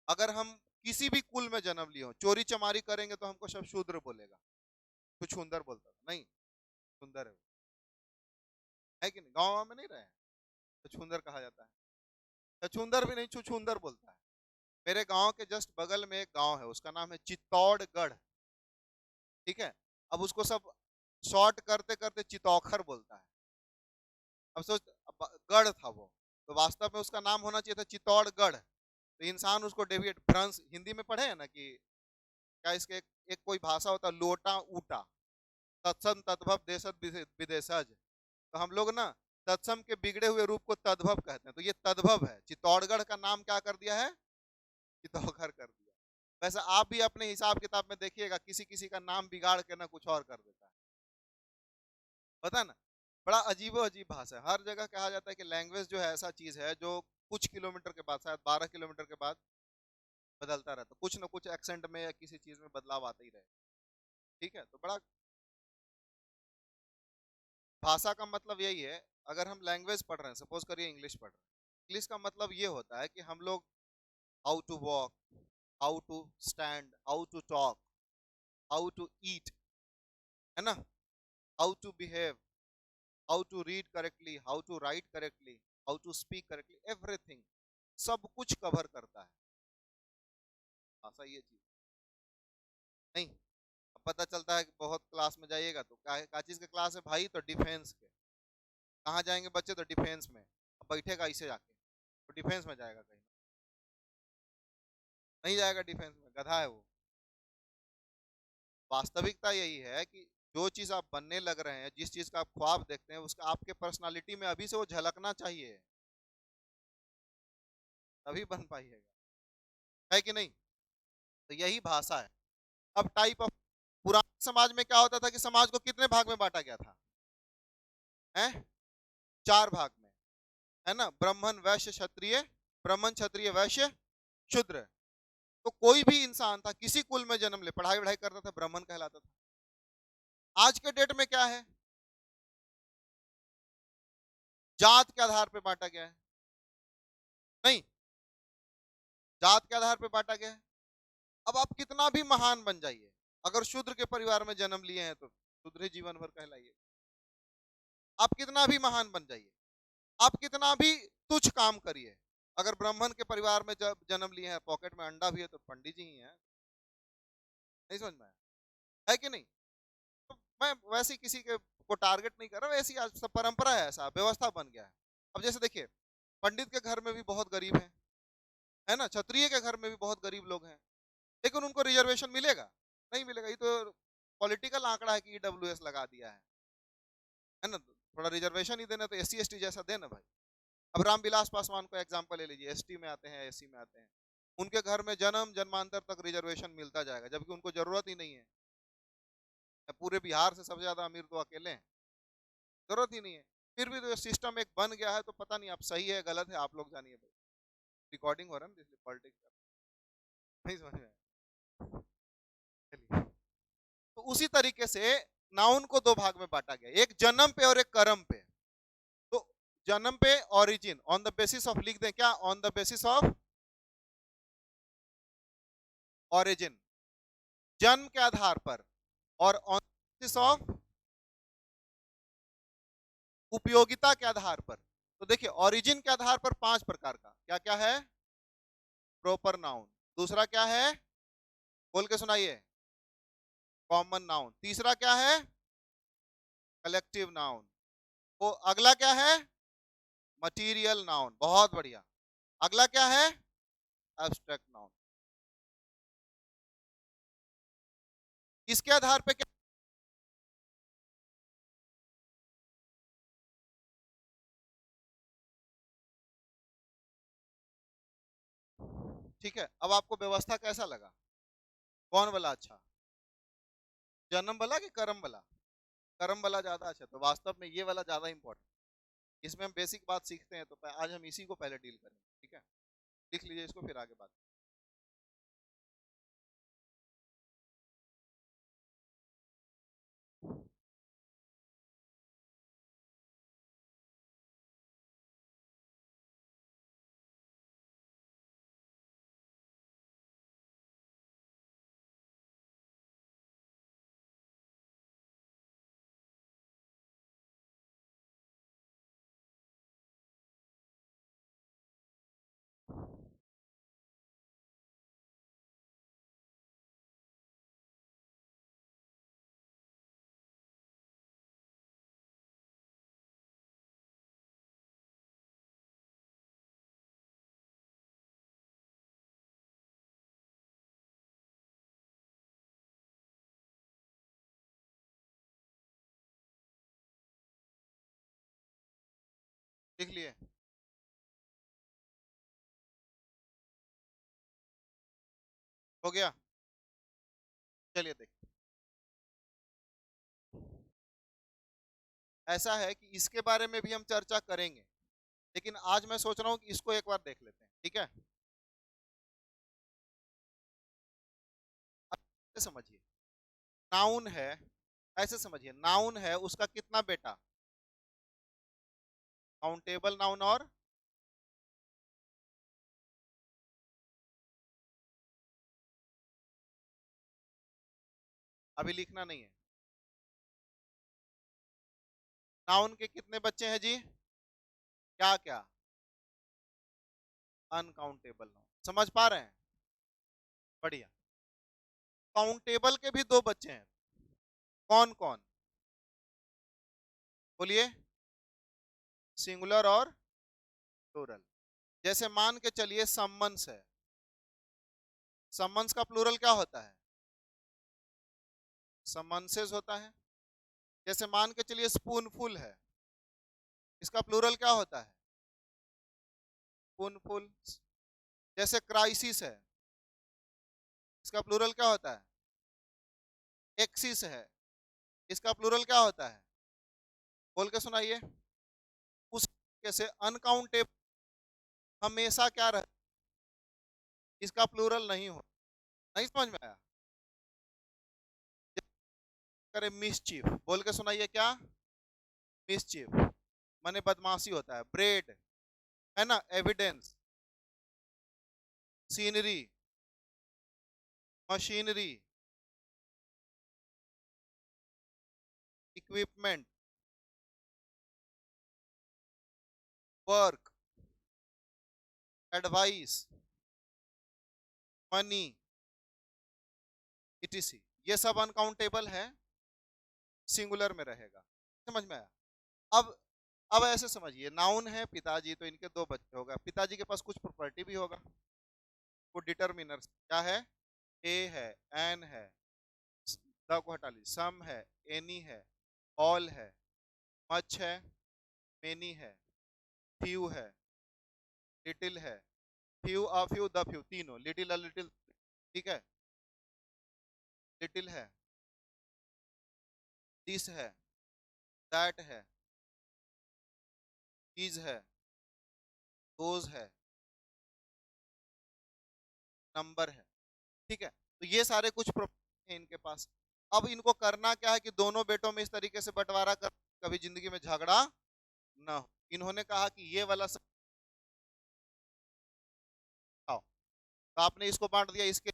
अगर हम किसी भी कुल में जन्म लिए हो, चोरी चमारी करेंगे तो हमको सब शूद्र बोलेगा। छुछुंदर बोलता था, नहीं सुंदर है कि नहीं? गाँव में नहीं रहे तो छुछुंदर कहा जाता है। छुछुंदर भी नहीं, छुछुंदर बोलता है। मेरे गांव के जस्ट बगल में एक गांव है, उसका नाम है चित्तौड़गढ़। ठीक है, अब उसको सब शॉर्ट करते करते चितौखर बोलता है। अब सोच, गढ़ था वो, तो वास्तव में उसका नाम होना चाहिए था चित्तौड़गढ़। तो इंसान उसको डेविएट, फ्रांस हिंदी में पढ़े हैं ना कि क्या इसके एक कोई भाषा होता है, लोटा ऊटा, तत्सम तद्भव देशज विदेशज। तो हम लोग ना तत्सम के बिगड़े हुए रूप को तद्भव कहते हैं, तो ये तद्भव है। चित्तौड़गढ़ का नाम क्या कर दिया है? चित्तौखर कर दिया। वैसे आप भी अपने हिसाब किताब में देखिएगा, किसी किसी का नाम बिगाड़ के ना कुछ और कर देता है, पता ना। बड़ा अजीबो अजीब भाषा है। हर जगह कहा जाता है कि लैंग्वेज जो है ऐसा चीज है जो कुछ किलोमीटर के बाद, शायद 12 किलोमीटर के बाद बदलता रहता, कुछ ना कुछ एक्सेंट में या किसी चीज में बदलाव आता ही रहे। ठीक है, तो बड़ा भाषा का मतलब यही है। अगर हम लैंग्वेज पढ़ रहे हैं, सपोज करिए इंग्लिश पढ़ रहे हैं, इंग्लिश का मतलब ये होता है कि हम लोग how to walk, how to stand, how to talk, how to eat, है ना, how to behave, how to read correctly, how to write correctly, how to speak correctly, everything, सब कुछ कवर करता है भाषा, ये चीज नहीं। अब पता चलता है कि बहुत क्लास में जाइएगा तो क्या चीज के क्लास है भाई? तो डिफेंस के। कहाँ जाएंगे बच्चे? तो डिफेंस में। अब बैठेगा इसे जाके तो डिफेंस में जाएगा, कहीं नहीं जाएगा डिफेंस में, गधा है वो। वास्तविकता यही है कि जो चीज आप बनने लग रहे हैं, जिस चीज का आप ख्वाब देखते हैं, उसका आपके पर्सनालिटी में अभी से वो झलकना चाहिए, तभी बन पाइएगा, है कि नहीं? तो यही भाषा है। अब टाइप ऑफ, पुराने समाज में क्या होता था कि समाज को कितने भाग में बांटा गया था? हैं? 4 भाग में, है ना? ब्राह्मण, वैश्य, क्षत्रिय, ब्राह्मण, क्षत्रिय, वैश्य, शूद्र। तो कोई भी इंसान था, किसी कुल में जन्म ले, पढ़ाई वढ़ाई करता था, ब्राह्मण कहलाता था। आज के डेट में क्या है? जात के आधार पे बांटा गया है। नहीं, जात के आधार पे बांटा गया है। अब आप कितना भी महान बन जाइए, अगर शूद्र के परिवार में जन्म लिए हैं तो शूद्र ही जीवन भर कहलाइए। आप कितना भी महान बन जाइए, आप कितना भी तुच्छ काम करिए, अगर ब्राह्मण के परिवार में जब जन्म लिए हैं, पॉकेट में अंडा भी है, तो पंडित जी ही हैं। नहीं समझ में आया? है कि नहीं? तो मैं वैसे किसी के को टारगेट नहीं कर रहा, वैसी आज सब परंपरा है, ऐसा व्यवस्था बन गया है। अब जैसे देखिए, पंडित के घर में भी बहुत गरीब हैं, है ना? क्षत्रिय के घर में भी बहुत गरीब लोग हैं, लेकिन उनको रिजर्वेशन मिलेगा? नहीं मिलेगा। ये तो पॉलिटिकल आंकड़ा है कि ईडब्ल्यूएस लगा दिया है ना? थोड़ा रिजर्वेशन ही देना तो एससी एसटी जैसा देना भाई। अब रामविलास पासवान को एग्जांपल ले लीजिए, एसटी में आते हैं, एससी में आते हैं, उनके घर में जन्म जन्मांतर तक रिजर्वेशन मिलता जाएगा, जबकि उनको जरूरत ही नहीं है। पूरे बिहार से सबसे ज्यादा अमीर तो अकेले हैं, जरूरत ही नहीं है। फिर भी तो सिस्टम एक बन गया है, तो पता नहीं आप सही है गलत है, आप लोग जानिए भाई। रिकॉर्डिंग हो रहा है ना, इसलिए पॉलिटिक्स नहीं समझ में आया। चलिए, तो उसी तरीके से नाउन को 2 भाग में बांटा गया, एक जन्म पे और एक कर्म पे। तो जन्म पे origin, on the basis of, लिख दें क्या? On the basis of origin, जन्म के आधार पर, और ऑन द बेसिस ऑफ उपयोगिता के आधार पर। तो देखिए, ओरिजिन के आधार पर 5 प्रकार का क्या क्या है? Proper noun. दूसरा क्या है? बोल के सुनाइए। Common noun. तीसरा क्या है? Collective noun. वो अगला क्या है? Material noun. बहुत बढ़िया। अगला क्या है? Abstract noun. इसके आधार पे क्या? ठीक है, अब आपको व्यवस्था कैसा लगा? कौन वाला अच्छा? जन्म वाला कि कर्म वाला? कर्म वाला ज्यादा अच्छा। तो वास्तव में ये वाला ज्यादा इंपॉर्टेंट, इसमें हम बेसिक बात सीखते हैं, तो आज हम इसी को पहले डील करेंगे। ठीक है, लिख लीजिए इसको, फिर आगे बात। लिख लिए? हो गया? चलिए देखिए, ऐसा है कि इसके बारे में भी हम चर्चा करेंगे, लेकिन आज मैं सोच रहा हूँ कि इसको एक बार देख लेते हैं। ठीक है, अब ऐसे समझिए, नाउन है, ऐसे समझिए, नाउन है, उसका कितना बेटा? काउंटेबल नाउन और अभी लिखना नहीं है। नाउन के कितने बच्चे हैं जी? क्या क्या? Uncountable noun. समझ पा रहे हैं? बढ़िया। काउंटेबल के भी 2 बच्चे हैं। कौन कौन? बोलिए। सिंगुलर और प्लूरल। जैसे मान के चलिए सम्मन्स है, सम्मन्स का प्लूरल क्या होता है? समन्सेस होता है। जैसे मान के चलिए स्पूनफुल है, इसका प्लूरल क्या होता है? स्पूनफुल। जैसे क्राइसिस है, इसका प्लूरल क्या होता है? एक्सिस है, इसका प्लूरल क्या होता है? बोल के सुनाइए। उस तरीके से अनकाउंटेबल हमेशा क्या रहे, इसका प्लूरल नहीं हो। नहीं समझ में आया? करे मिसचीफ, बोल के सुनाइए क्या? मिसचीफ माने बदमाशी होता है। ब्रेड है ना, evidence, scenery, machinery, equipment, work, advice, money, etc., ये सब अनकाउंटेबल है, सिंगुलर में रहेगा। समझ में आया? अब अब ऐसे समझिए, नाउन है पिताजी, तो इनके दो बच्चे होगा, पिताजी के पास कुछ प्रॉपर्टी भी होगा, वो डिटर्मिनर क्या है? ए है, एन है, द को हटा लीजिए, सम है, एनी है, ऑल है, मच है, मेनी है, फ्यू है, लिटिल है, few a few the few, तीनों, लिटिल अ लिटिल, ठीक है, लिटिल है, दिस है, दैट है, इज है, दोज है, नंबर है, ठीक है। तो ये सारे कुछ प्रॉपर्टी हैं इनके पास। अब इनको करना क्या है कि दोनों बेटों में इस तरीके से बंटवारा कर, कभी जिंदगी में झगड़ा ना हो। इन्होंने कहा कि ये वाला सब खाओ, तो आपने इसको बांट दिया, इसके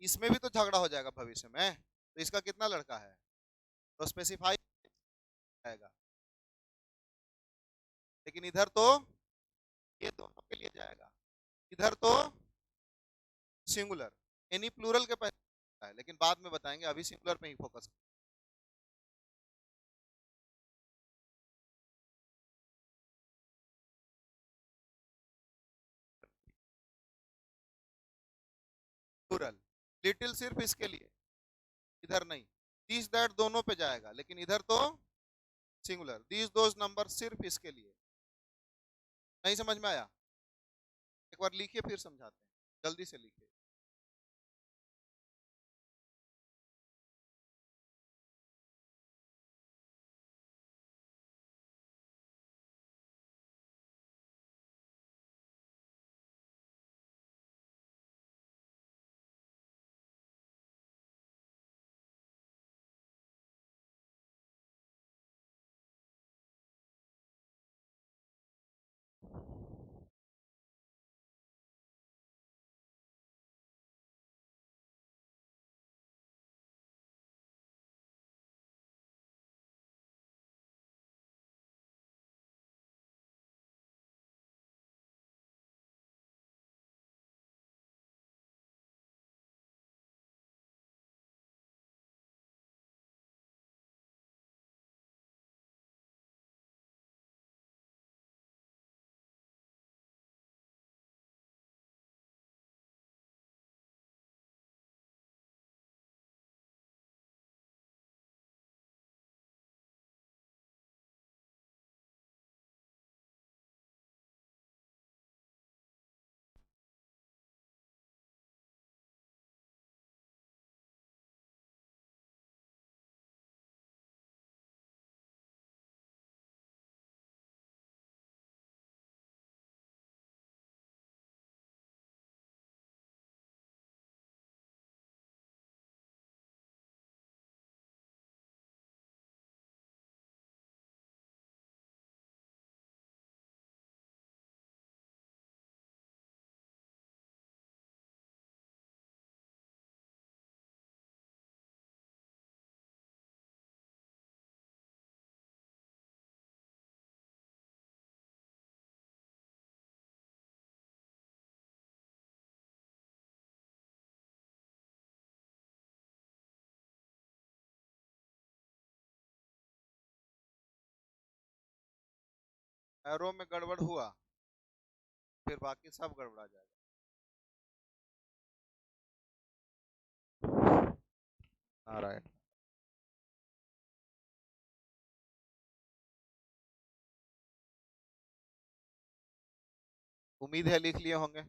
इसमें भी तो झगड़ा हो जाएगा भविष्य में, तो इसका कितना लड़का है, तो स्पेसिफाई आएगा। लेकिन इधर तो ये दोनों के लिए जाएगा, इधर तो सिंगुलर, एनी प्लूरल के पहले है, लेकिन बाद में बताएंगे, अभी सिंगुलर पे ही फोकस। प्लूरल, लिटिल सिर्फ इसके लिए, इधर नहीं। दिस दैट दोनों पे जाएगा, लेकिन इधर तो सिंगुलर, दिस दोज नंबर सिर्फ इसके लिए। नहीं समझ में आया? एक बार लिखिए फिर समझाते हैं, जल्दी से लिखिए। एरो में गड़बड़ हुआ, फिर बाकी सब गड़बड़ा जाएगा। नारायण। उम्मीद है लिख लिए होंगे।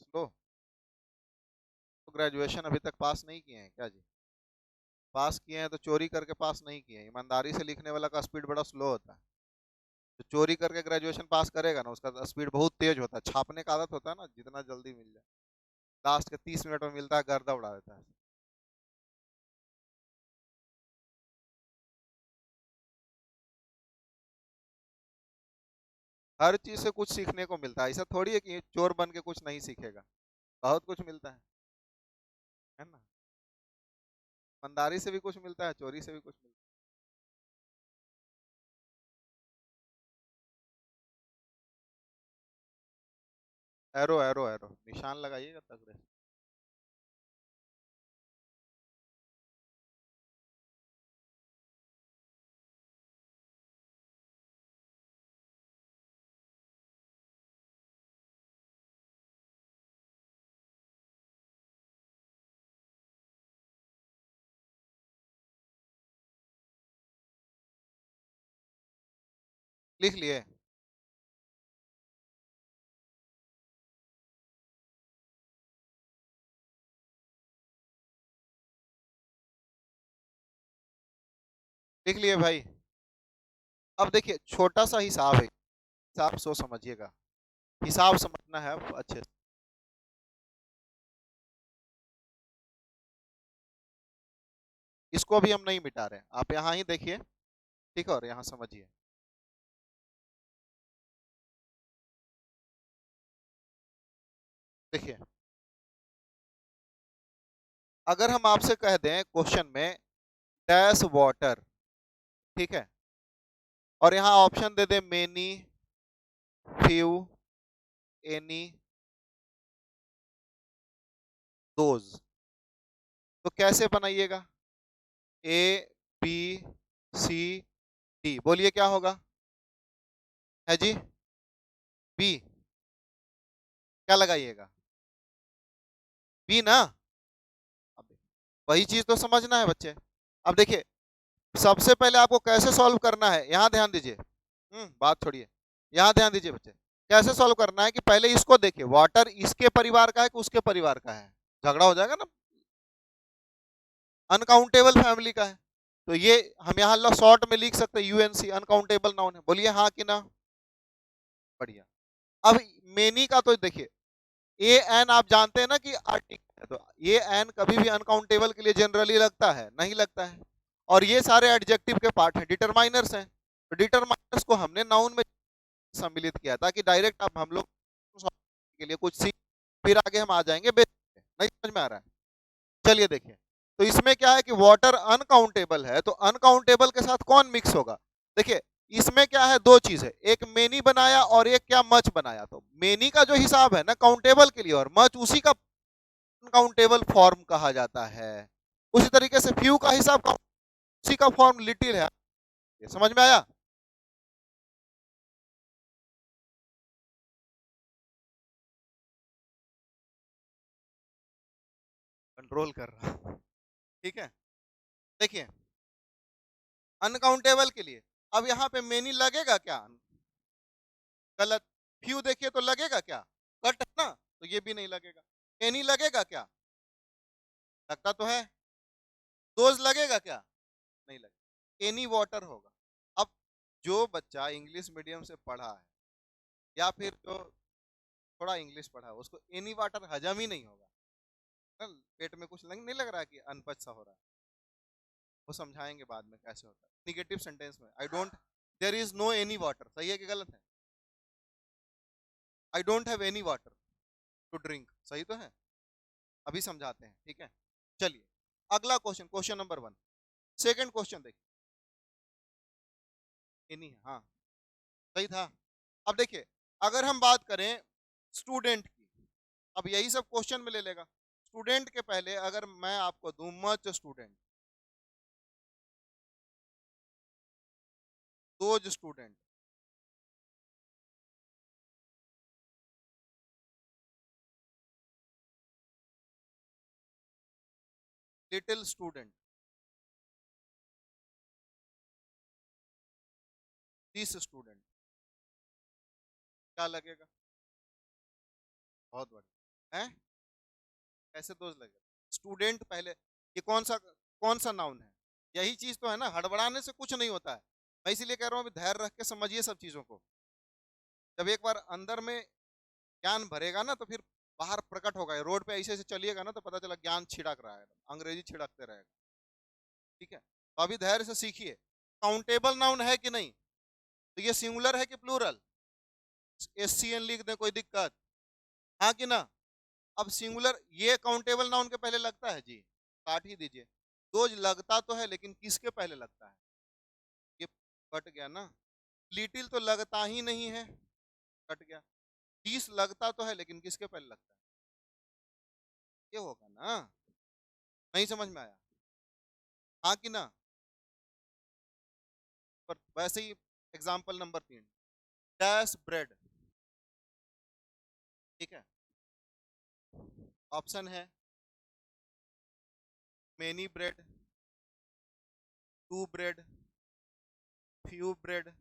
स्लो तो ग्रेजुएशन अभी तक पास नहीं किए हैं क्या जी? पास किए हैं तो चोरी करके पास नहीं किए हैं। ईमानदारी से लिखने वाला का स्पीड बड़ा स्लो होता है। जो चोरी करके ग्रेजुएशन पास करेगा ना उसका स्पीड बहुत तेज होता है। छापने का आदत होता है ना, जितना जल्दी मिल जाए, लास्ट के 30 मिनट में मिलता है, गर्दा उड़ा देता है। हर चीज से कुछ सीखने को मिलता है। ऐसा थोड़ी है कि चोर बन के कुछ नहीं सीखेगा, बहुत कुछ मिलता है ना। ईमानदारी से भी कुछ मिलता है, चोरी से भी कुछ मिलता है। एरो एरो एरो निशान लगाइएगा तगड़े से। लिख लिए? लिख लिए भाई? अब देखिए छोटा सा हिसाब है, हिसाब सो समझिएगा, हिसाब समझना है अच्छे से। इसको भी हम नहीं मिटा रहे, आप यहाँ ही देखिए, ठीक है, और यहाँ समझिए। देखिए अगर हम आपसे कह दें क्वेश्चन में डैश वाटर, ठीक है, और यहाँ option they they many, few, any, those, तो कैसे बनाइएगा? ए, बी, सी, डी, बोलिए क्या होगा? है जी? बी? क्या लगाइएगा? बी ना? अब वही चीज तो समझना है बच्चे। अब देखिए सबसे पहले आपको कैसे सॉल्व करना है, यहाँ ध्यान दीजिए। बात छोड़िए, यहाँ ध्यान दीजिए बच्चे। कैसे सॉल्व करना है कि पहले इसको देखिए, वाटर इसके परिवार का है कि उसके परिवार का है? झगड़ा हो जाएगा ना, अनकाउंटेबल फैमिली का है। तो ये हम यहाँ लो शॉर्ट में लिख सकते हैं, यूएनसी, अनकाउंटेबल नाउन है। बोलिए हाँ कि ना? बढ़िया। अब मेनी का तो देखिए, ए एन आप जानते हैं ना कि आर्टिकल है, तो ये एन कभी भी अनकाउंटेबल के लिए जनरली लगता है? नहीं लगता है। और ये सारे एडजेक्टिव के पार्ट हैं, डिटरमाइनर्स हैं। तो डिटरमाइनर्स को हमने नाउन में सम्मिलित किया ताकि डायरेक्ट अब हम लोग के लिए कुछ सीख, फिर आगे हम आ जाएंगे नहीं समझ में आ रहा है? चलिए देखिए, तो इसमें क्या है कि वाटर अनकाउंटेबल है, तो अनकाउंटेबल के साथ कौन मिक्स होगा? देखिए इसमें क्या है, दो चीज है, एक मेनी बनाया और एक क्या, मच बनाया। तो मेनी का जो हिसाब है ना काउंटेबल के लिए, और मच उसी का अनकाउंटेबल फॉर्म कहा जाता है। उसी तरीके से फ्यू का हिसाब उसी का फॉर्म लिटिल है। ये समझ में आया? कंट्रोल कर रहा हूं, ठीक है। देखिए अनकाउंटेबल के लिए, अब यहाँ पे मेनी लगेगा क्या? गलत। फ्यू देखिए तो लगेगा क्या? कट है ना, तो ये भी नहीं लगेगा। एनी लगेगा क्या? लगता तो है। दोज लगेगा क्या? नहीं लगेगा। एनी वाटर होगा। अब जो बच्चा इंग्लिश मीडियम से पढ़ा है या फिर जो थोड़ा इंग्लिश पढ़ा है, उसको एनी वाटर हजम ही नहीं होगा। कल पेट में कुछ नहीं लग रहा है कि अनपच सा हो रहा है? वो समझाएंगे बाद में कैसे होता है निगेटिव सेंटेंस में। I don't, there is no any water, सही है कि गलत है? I don't have any water to drink, सही तो है? अभी समझाते हैं, ठीक है। चलिए अगला question, question number 1, second question देखिए। एनी है, हाँ सही था। अब देखिए अगर हम बात करें स्टूडेंट की, अब यही सब क्वेश्चन में ले लेगा। स्टूडेंट के पहले अगर मैं आपको दूं much student, those student, little student, this student, क्या लगेगा? बहुत बढ़िया है। कैसे दोस्त लगेगा? स्टूडेंट पहले, ये कौन सा नाउन है? यही चीज तो है ना, हड़बड़ाने से कुछ नहीं होता है। मैं इसीलिए कह रहा हूँ अभी धैर्य रख के समझिए सब चीजों को। जब एक बार अंदर में ज्ञान भरेगा ना तो फिर बाहर प्रकट होगा। रोड पे ऐसे ऐसे चलिएगा ना तो पता चला ज्ञान छिड़क रहा है, अंग्रेजी छिड़कते रहेगा। ठीक है, तो अभी धैर्य से सीखिए। काउंटेबल नाउन है कि नहीं? तो ये सिंगुलर है कि प्लूरल? SCN लिख दे, कोई दिक्कत? हाँ कि ना? अब सिंगुलर ये काउंटेबल नाउन के पहले लगता है जी? काट ही दीजिए। दो लगता तो है लेकिन किसके पहले लगता है? ये कट गया ना। लिटिल तो लगता ही नहीं है, कट गया। 30 लगता तो है लेकिन किसके पहले लगता है? ये होगा ना। नहीं समझ में आया? हाँ कि ना? पर वैसे ही एग्जाम्पल नंबर 3, डैश ब्रेड। ठीक है, ऑप्शन है many bread, two bread, few bread,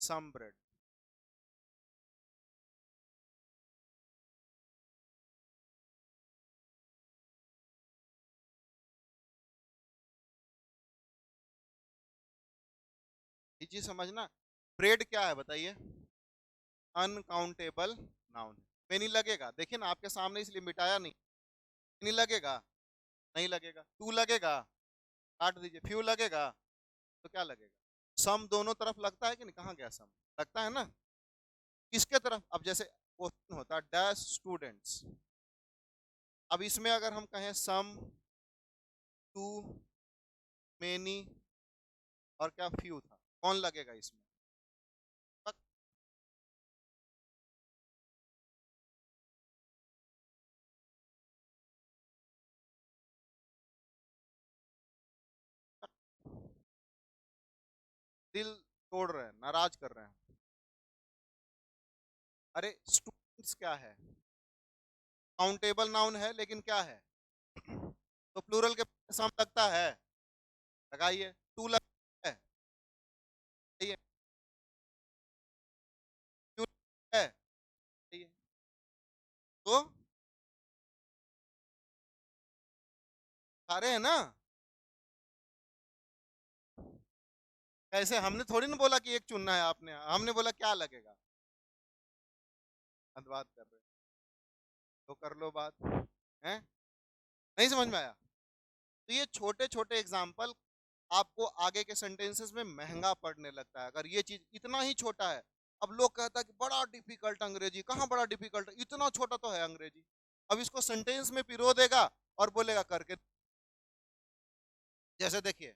some bread. ये चीज समझना। ब्रेड क्या है बताइए? अनकाउंटेबल नाउन है। मेनी लगेगा, देखिए ना आपके सामने इसलिए मिटाया नहीं। नहीं लगेगा? नहीं लगेगा। टू लगेगा? काट दीजिए। फ्यू लगेगा? तो क्या लगेगा? सम दोनों तरफ लगता है कि नहीं? कहाँ गया सम? लगता है ना। किसके तरफ? अब जैसे क्वेश्चन होता है डैश स्टूडेंट्स, अब इसमें अगर हम कहें सम, टू, मेनी और क्या फ्यू था, कौन लगेगा इसमें? तक, तक, दिल तोड़ रहे हैं, नाराज कर रहे हैं। अरे स्टूडेंट्स क्या है? काउंटेबल नाउन है लेकिन क्या है? तो प्लूरल के सम लगता है? लगाइए। टू लगता है? लगाइए। फ्यू है? लगाइए। तो सारे हैं ना। कैसे? हमने थोड़ी ना बोला कि एक चुनना है आपने, हमने बोला क्या लगेगा। बात कर रहे तो कर लो बात है। नहीं समझ में आया? तो ये छोटे छोटे एग्जाम्पल आपको आगे के सेंटेंसेस में महंगा पड़ने लगता है अगर ये चीज इतना ही छोटा है। अब लोग कहता है कि बड़ा डिफिकल्ट अंग्रेजी, कहाँ बड़ा डिफिकल्ट, इतना छोटा तो है अंग्रेजी। अब इसको सेंटेंस में पिरो देगा और बोलेगा करके। जैसे देखिए,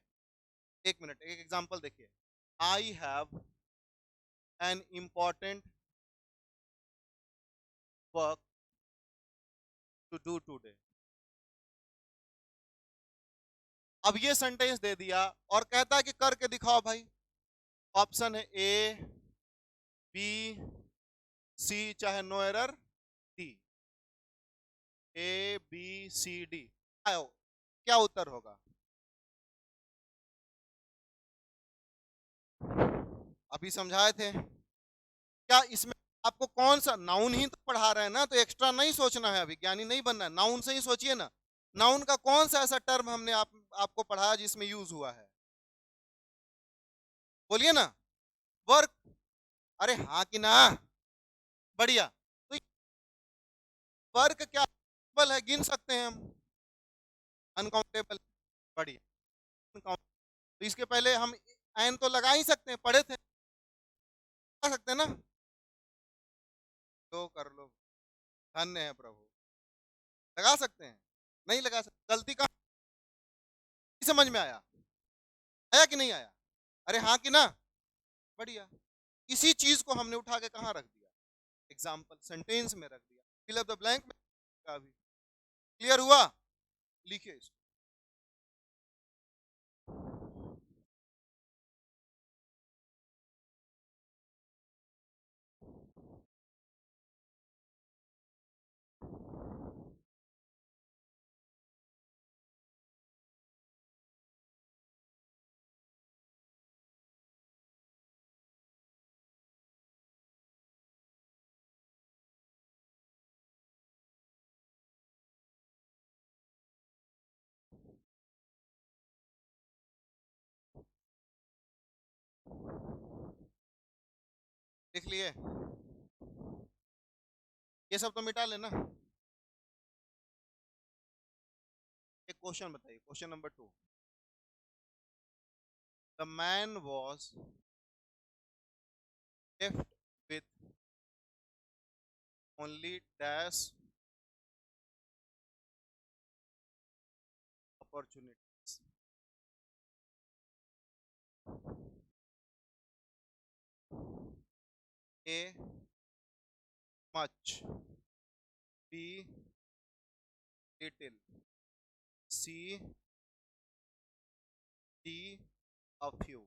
एक मिनट, एक एग्जांपल देखिए। I have an important work to do today. अब ये सेंटेंस दे दिया और कहता है कि करके दिखाओ भाई। ऑप्शन है ए, बी, सी, चाहे नो एरर, डी। ABCD, क्या उत्तर होगा? अभी समझाए थे। क्या इसमें आपको कौन सा नाउन ही तो पढ़ा रहे हैं ना, तो एक्स्ट्रा नहीं सोचना है, अभी ज्ञानी नहीं बनना है, नाउन से ही सोचिए ना। नाउन का कौन सा ऐसा टर्म हमने आपको पढ़ाया जिसमें यूज हुआ है? बोलिए ना। वर्क। अरे हाँ कि ना? बढ़िया। तो वर्क क्या है? गिन सकते हैं हम। अनकाउंटेबल। बढ़िया। uncountable। तो इसके पहले हम एन तो लगा ही सकते हैं, पढ़े थे, लगा सकते हैं ना। तो कर लो, धन्य है प्रभु। लगा सकते हैं? नहीं लगा सकते, गलती का समझ में आया? आया कि नहीं आया? अरे हाँ कि ना? बढ़िया। इसी चीज को हमने उठा के कहाँ रख दिया? एग्जाम्पल सेंटेंस में रख दिया। फिल अप द ब्लैंक में भी क्लियर हुआ? लिखिए इसको। लिख लिए? ये सब तो मिटा लेना। एक क्वेश्चन बताइए, question number 2। The man was left with only dash opportunities. A much, B little, C D a few।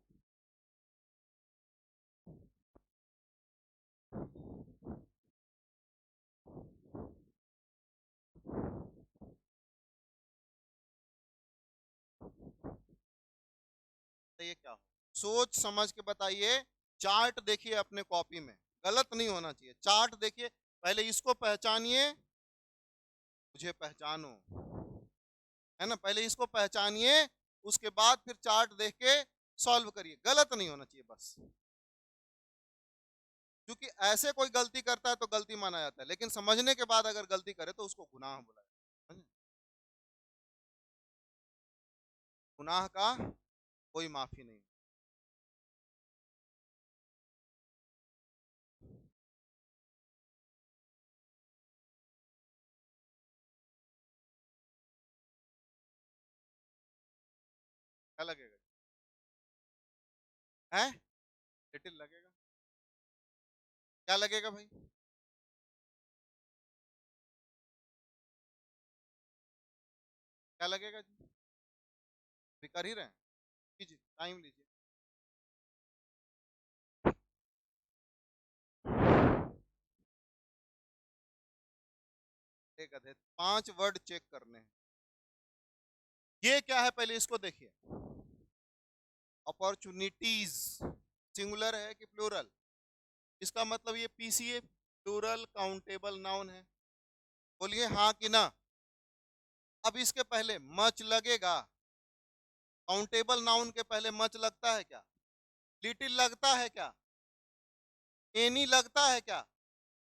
तो ये क्या हो? सोच समझ के बताइए। चार्ट देखिए अपने कॉपी में, गलत नहीं होना चाहिए। चार्ट देखिए, पहले इसको पहचानिए, मुझे पहचानो, है ना। पहले इसको पहचानिए, उसके बाद फिर चार्ट देख के सॉल्व करिए। गलत नहीं होना चाहिए बस। क्योंकि ऐसे कोई गलती करता है तो गलती माना जाता है, लेकिन समझने के बाद अगर गलती करे तो उसको गुनाह बोला जाता है। गुनाह का कोई माफी नहीं। क्या लगेगा? है लिटिल लगेगा? क्या लगेगा भाई? क्या लगेगा जी? अभी कर ही रहे हैं, कीजिए, टाइम लीजिए। एक गधे 5 वर्ड चेक करने हैं। ये क्या है पहले इसको देखिए। अपॉर्चुनिटीज सिंगुलर है कि प्लूरल? इसका मतलब ये पीसीए प्लूरल काउंटेबल नाउन है। बोलिए हाँ कि ना। अब इसके पहले मच लगेगा? काउंटेबल नाउन के पहले मच लगता है क्या? लिटिल लगता है क्या? एनी लगता है क्या?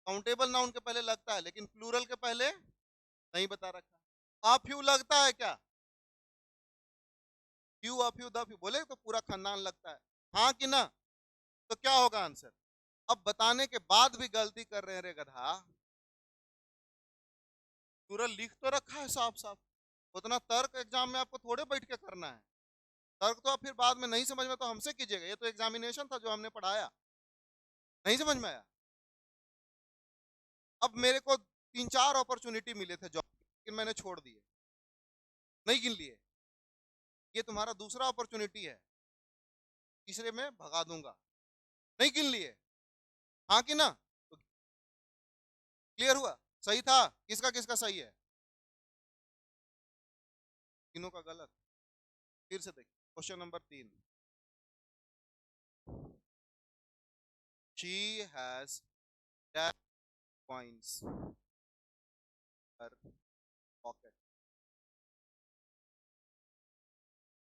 काउंटेबल नाउन के पहले लगता है, लेकिन प्लूरल के पहले नहीं बता रखा। आ फ्यू लगता है क्या? Few uh few the few बोले तो पूरा खानदान लगता है। हाँ कि ना? तो क्या होगा आंसर? अब बताने के बाद भी गलती कर रहे हैं रे गधा। पूरा लिख तो रखा है साफ साफ। उतना तर्क एग्जाम में आपको थोड़े बैठ के करना है। तर्क तो आप फिर बाद में नहीं समझ में तो हमसे कीजिएगा। ये तो एग्जामिनेशन था जो हमने पढ़ाया, नहीं समझ में आया। अब मेरे को 3-4 अपॉर्चुनिटी मिले थे जॉब, लेकिन मैंने छोड़ दिए, नहीं गिन लिए। ये तुम्हारा दूसरा अपॉर्चुनिटी है, तीसरे में भगा दूंगा, नहीं गिन लिए। हाँ कि ना? तो क्लियर हुआ? सही था? किसका किसका सही है? तीनों का गलत। फिर से देखिए question number 3। She has dash coins her pocket.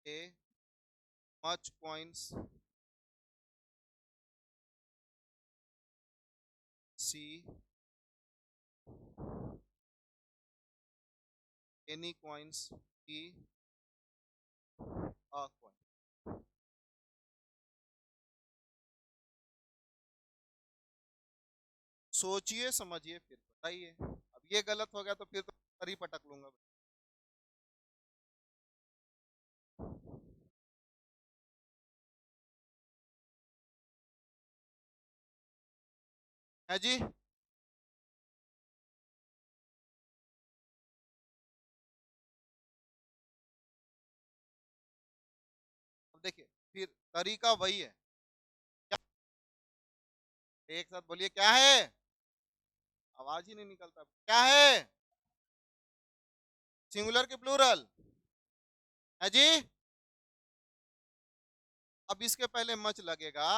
A much coins, see any coins, D a coin. सोचिए समझिए फिर बताइए। अब ये गलत हो गया तो फिर तो सर ही पटक लूंगा। है जी? अब देखिए, फिर तरीका वही है। क्या? एक साथ बोलिए, क्या है? आवाज ही नहीं निकलता। क्या है? सिंगुलर के प्लूरल? है जी? अब इसके पहले मच लगेगा,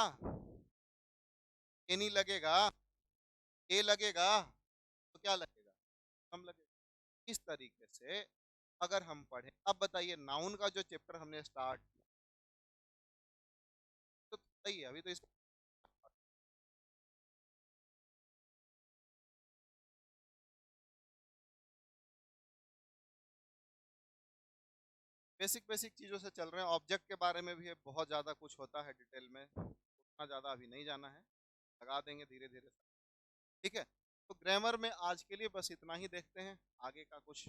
एनी लगेगा, ए लगेगा, तो क्या लगेगा? हम लगेगा। इस तरीके से अगर हम पढ़े। अब बताइए, नाउन का जो चैप्टर हमने स्टार्ट किया तो सही है, अभी तो इस बेसिक बेसिक चीज़ों से चल रहे हैं। ऑब्जेक्ट के बारे में भी बहुत ज़्यादा कुछ होता है डिटेल में, उतना ज़्यादा अभी नहीं जाना है, लगा देंगे धीरे धीरे। ठीक है, तो ग्रामर में आज के लिए बस इतना ही देखते हैं, आगे का कुछ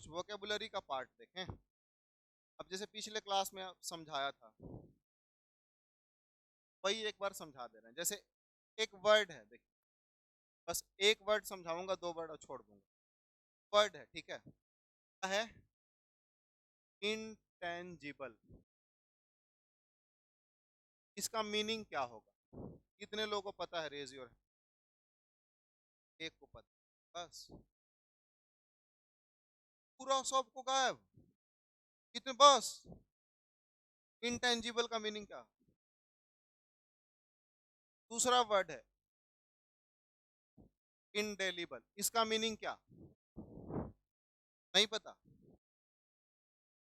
वोकेबुलरी का पार्ट देखें। अब जैसे पिछले क्लास में समझाया था, वही एक बार समझा दे रहे हैं। जैसे एक वर्ड है, देखिए बस एक वर्ड समझाऊंगा, दो वर्ड छोड़ दूंगा। वर्ड है, ठीक है, क्या है? इंटेंजिबल। इसका मीनिंग क्या होगा? कितने लोगों को पता है? Raise your. एक को पता, बस पूरा सबको गायब। कितने? बस इंटेंजिबल का मीनिंग क्या? दूसरा वर्ड है इंडेलिबल। इसका मीनिंग क्या? नहीं पता?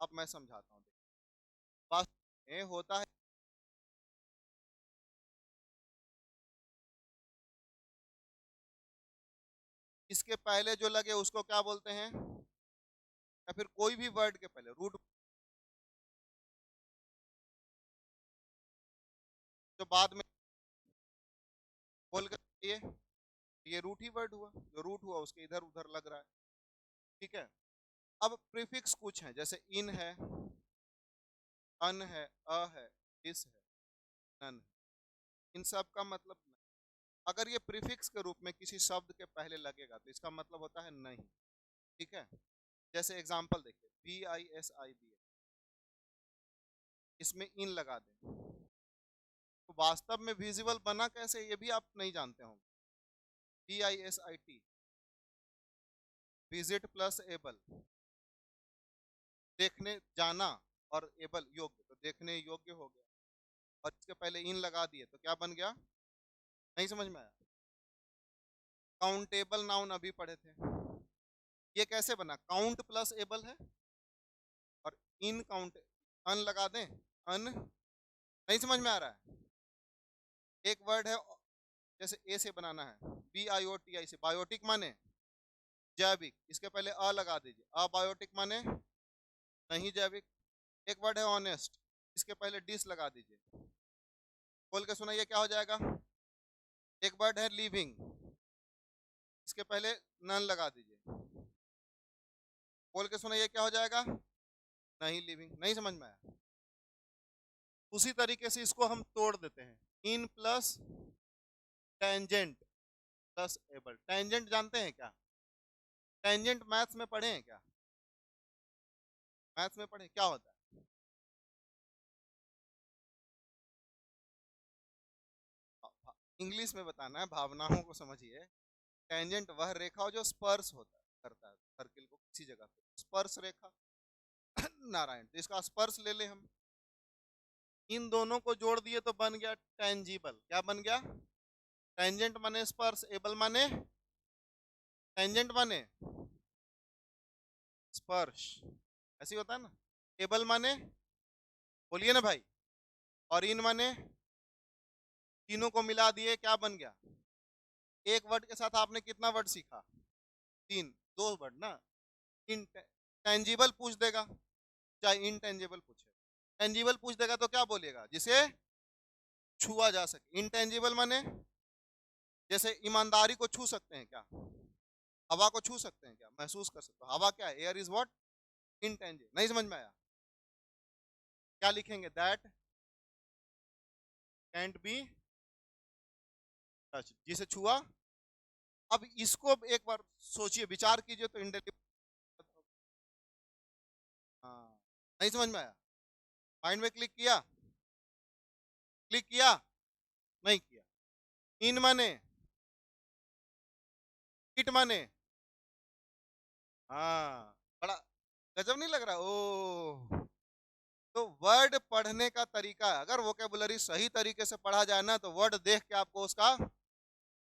अब मैं समझाता हूँ। बात में होता है, इसके पहले जो लगे उसको क्या बोलते हैं? या फिर कोई भी वर्ड के पहले रूट जो बाद में बोल कर ये रूट ही वर्ड हुआ। जो रूट हुआ उसके इधर उधर लग रहा है। ठीक है, अब प्रीफिक्स कुछ है, जैसे इन है, अन है, अ है, इस है, नन है। इन सब का मतलब नहीं। अगर ये प्रीफिक्स के रूप में किसी शब्द के पहले लगेगा तो इसका मतलब होता है नहीं। ठीक है, जैसे एग्जांपल देखिए, VISIB, इसमें इन लगा दें तो वास्तव में विजिबल बना कैसे, ये भी आप नहीं जानते होंगे। VISIT, विजिट प्लस एबल, देखने जाना, और एबल योग्य, तो देखने योग्य हो गया। और इसके पहले इन लगा दिए तो क्या बन गया? नहीं समझ में आया? काउंटेबल नाउन अभी पढ़े थे, ये कैसे बना? काउंट प्लस एबल है, और इन काउंट, अन लगा दें, अन। नहीं समझ में आ रहा है? एक वर्ड है, जैसे ए से बनाना है, BIOTI से, बायोटिक माने जैविक, इसके पहले अ लगा दीजिए, अबायोटिक माने नहीं जैविक। एक वर्ड है ऑनेस्ट, इसके पहले डिस लगा दीजिए, बोल के सुनाइए क्या हो जाएगा? एक वर्ड है लिविंग, इसके पहले नन लगा दीजिए, बोल के सुनाइए क्या हो जाएगा? नहीं लिविंग। नहीं समझ में आया? उसी तरीके से इसको हम तोड़ देते हैं, in plus tangent plus able. Tangent जानते हैं क्या? टेंजेंट मैथ्स में पढ़े हैं क्या? मैथ्स में पढ़े, क्या होता है? इंग्लिश में बताना है, भावनाओं को समझिए। टेंजेंट वह रेखा हो जो स्पर्श होता है, करता है सर्किल को किसी जगह पे, स्पर्श रेखा। नारायण, तो इसका स्पर्श ले ले हम, इन दोनों को जोड़ दिए तो बन गया टेंजिबल। क्या बन गया? टेंजेंट माने स्पर्श, एबल माने, टेंजेंट माने स्पर्श, ऐसे होता है ना। एबल माने, बोलिए ना भाई, और इन माने, तीनों को मिला दिए क्या बन गया? एक वर्ड के साथ आपने कितना वर्ड सीखा? तीन, दो वर्ड ना। इन टेंजिबल पूछ देगा, चाहे इनटेंजिबल पूछे। टेंजिबल पूछ देगा तो क्या बोलेगा? जिसे छुआ जा सके। इनटेंजिबल माने, जैसे ईमानदारी को छू सकते हैं क्या? हवा को छू सकते हैं क्या? महसूस कर सकते हो? हवा क्या है? Air is what? इनटेंजिबल। नहीं समझ में आया? क्या लिखेंगे? दैट कैंट बी टच, जिसे छुआ। अब इसको एक बार सोचिए, विचार कीजिए तो इंटेलिजिबल। हाँ, नहीं समझ में आया? माइंड में क्लिक किया? क्लिक किया? नहीं किया? इन माने, इट माने, हाँ, बड़ा गजब नहीं लग रहा? ओ, तो वर्ड पढ़ने का तरीका है, अगर वोकेबुलरी सही तरीके से पढ़ा जाए ना तो वर्ड देख के आपको उसका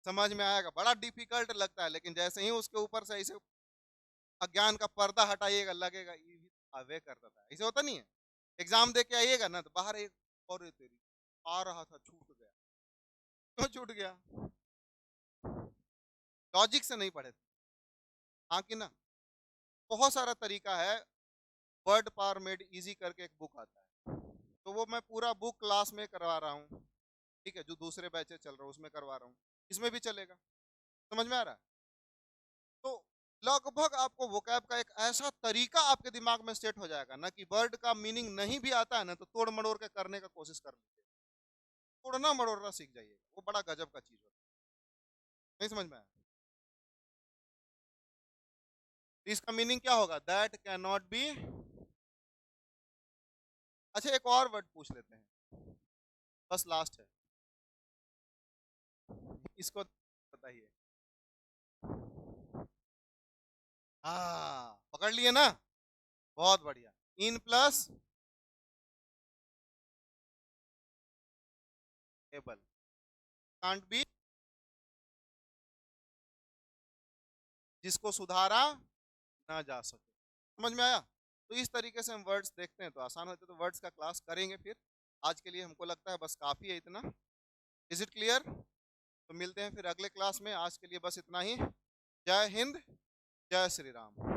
समझ में आएगा। बड़ा डिफिकल्ट लगता है, लेकिन जैसे ही उसके ऊपर से ऐसे अज्ञान का पर्दा हटाइएगा, लगेगा ये भी अवे करता था। ऐसे होता नहीं है? एग्जाम दे के आइएगा ना तो बाहर एक और तेरी आ रहा था, छूट गया। क्यों छूट गया? लॉजिक से नहीं पढ़े थे, हाँ कि ना। बहुत सारा तरीका है, वर्ड पावर मेड इजी करके एक बुक आता है, तो वो मैं पूरा बुक क्लास में करवा रहा हूँ, ठीक है, जो दूसरे बैचेस चल रहा है उसमें करवा रहा हूँ, इसमें भी चलेगा। समझ में आ रहा है? तो लगभग आपको वोकैब का एक ऐसा तरीका आपके दिमाग में सेट हो जाएगा ना कि वर्ड का मीनिंग नहीं भी आता है ना तो तोड़ मड़ोड़ के करने का कोशिश कर लीजिए, तोड़ना मड़ोड़ना सीख जाइए, वो बड़ा गजब का चीज होता है। नहीं समझ में आया? इसका मीनिंग क्या होगा? That can not be. अच्छा एक और वर्ड पूछ लेते हैं, बस लास्ट है, इसको बताइए। हाँ पकड़ लिए ना, बहुत बढ़िया। In plus able, can't be, जिसको सुधारा ना जा सके। समझ में आया? तो इस तरीके से हम वर्ड्स देखते हैं तो आसान होते, तो वर्ड्स का क्लास करेंगे फिर। आज के लिए हमको लगता है बस काफी है इतना। Is it clear? तो मिलते हैं फिर अगले क्लास में, आज के लिए बस इतना ही। जय हिंद, जय श्री राम।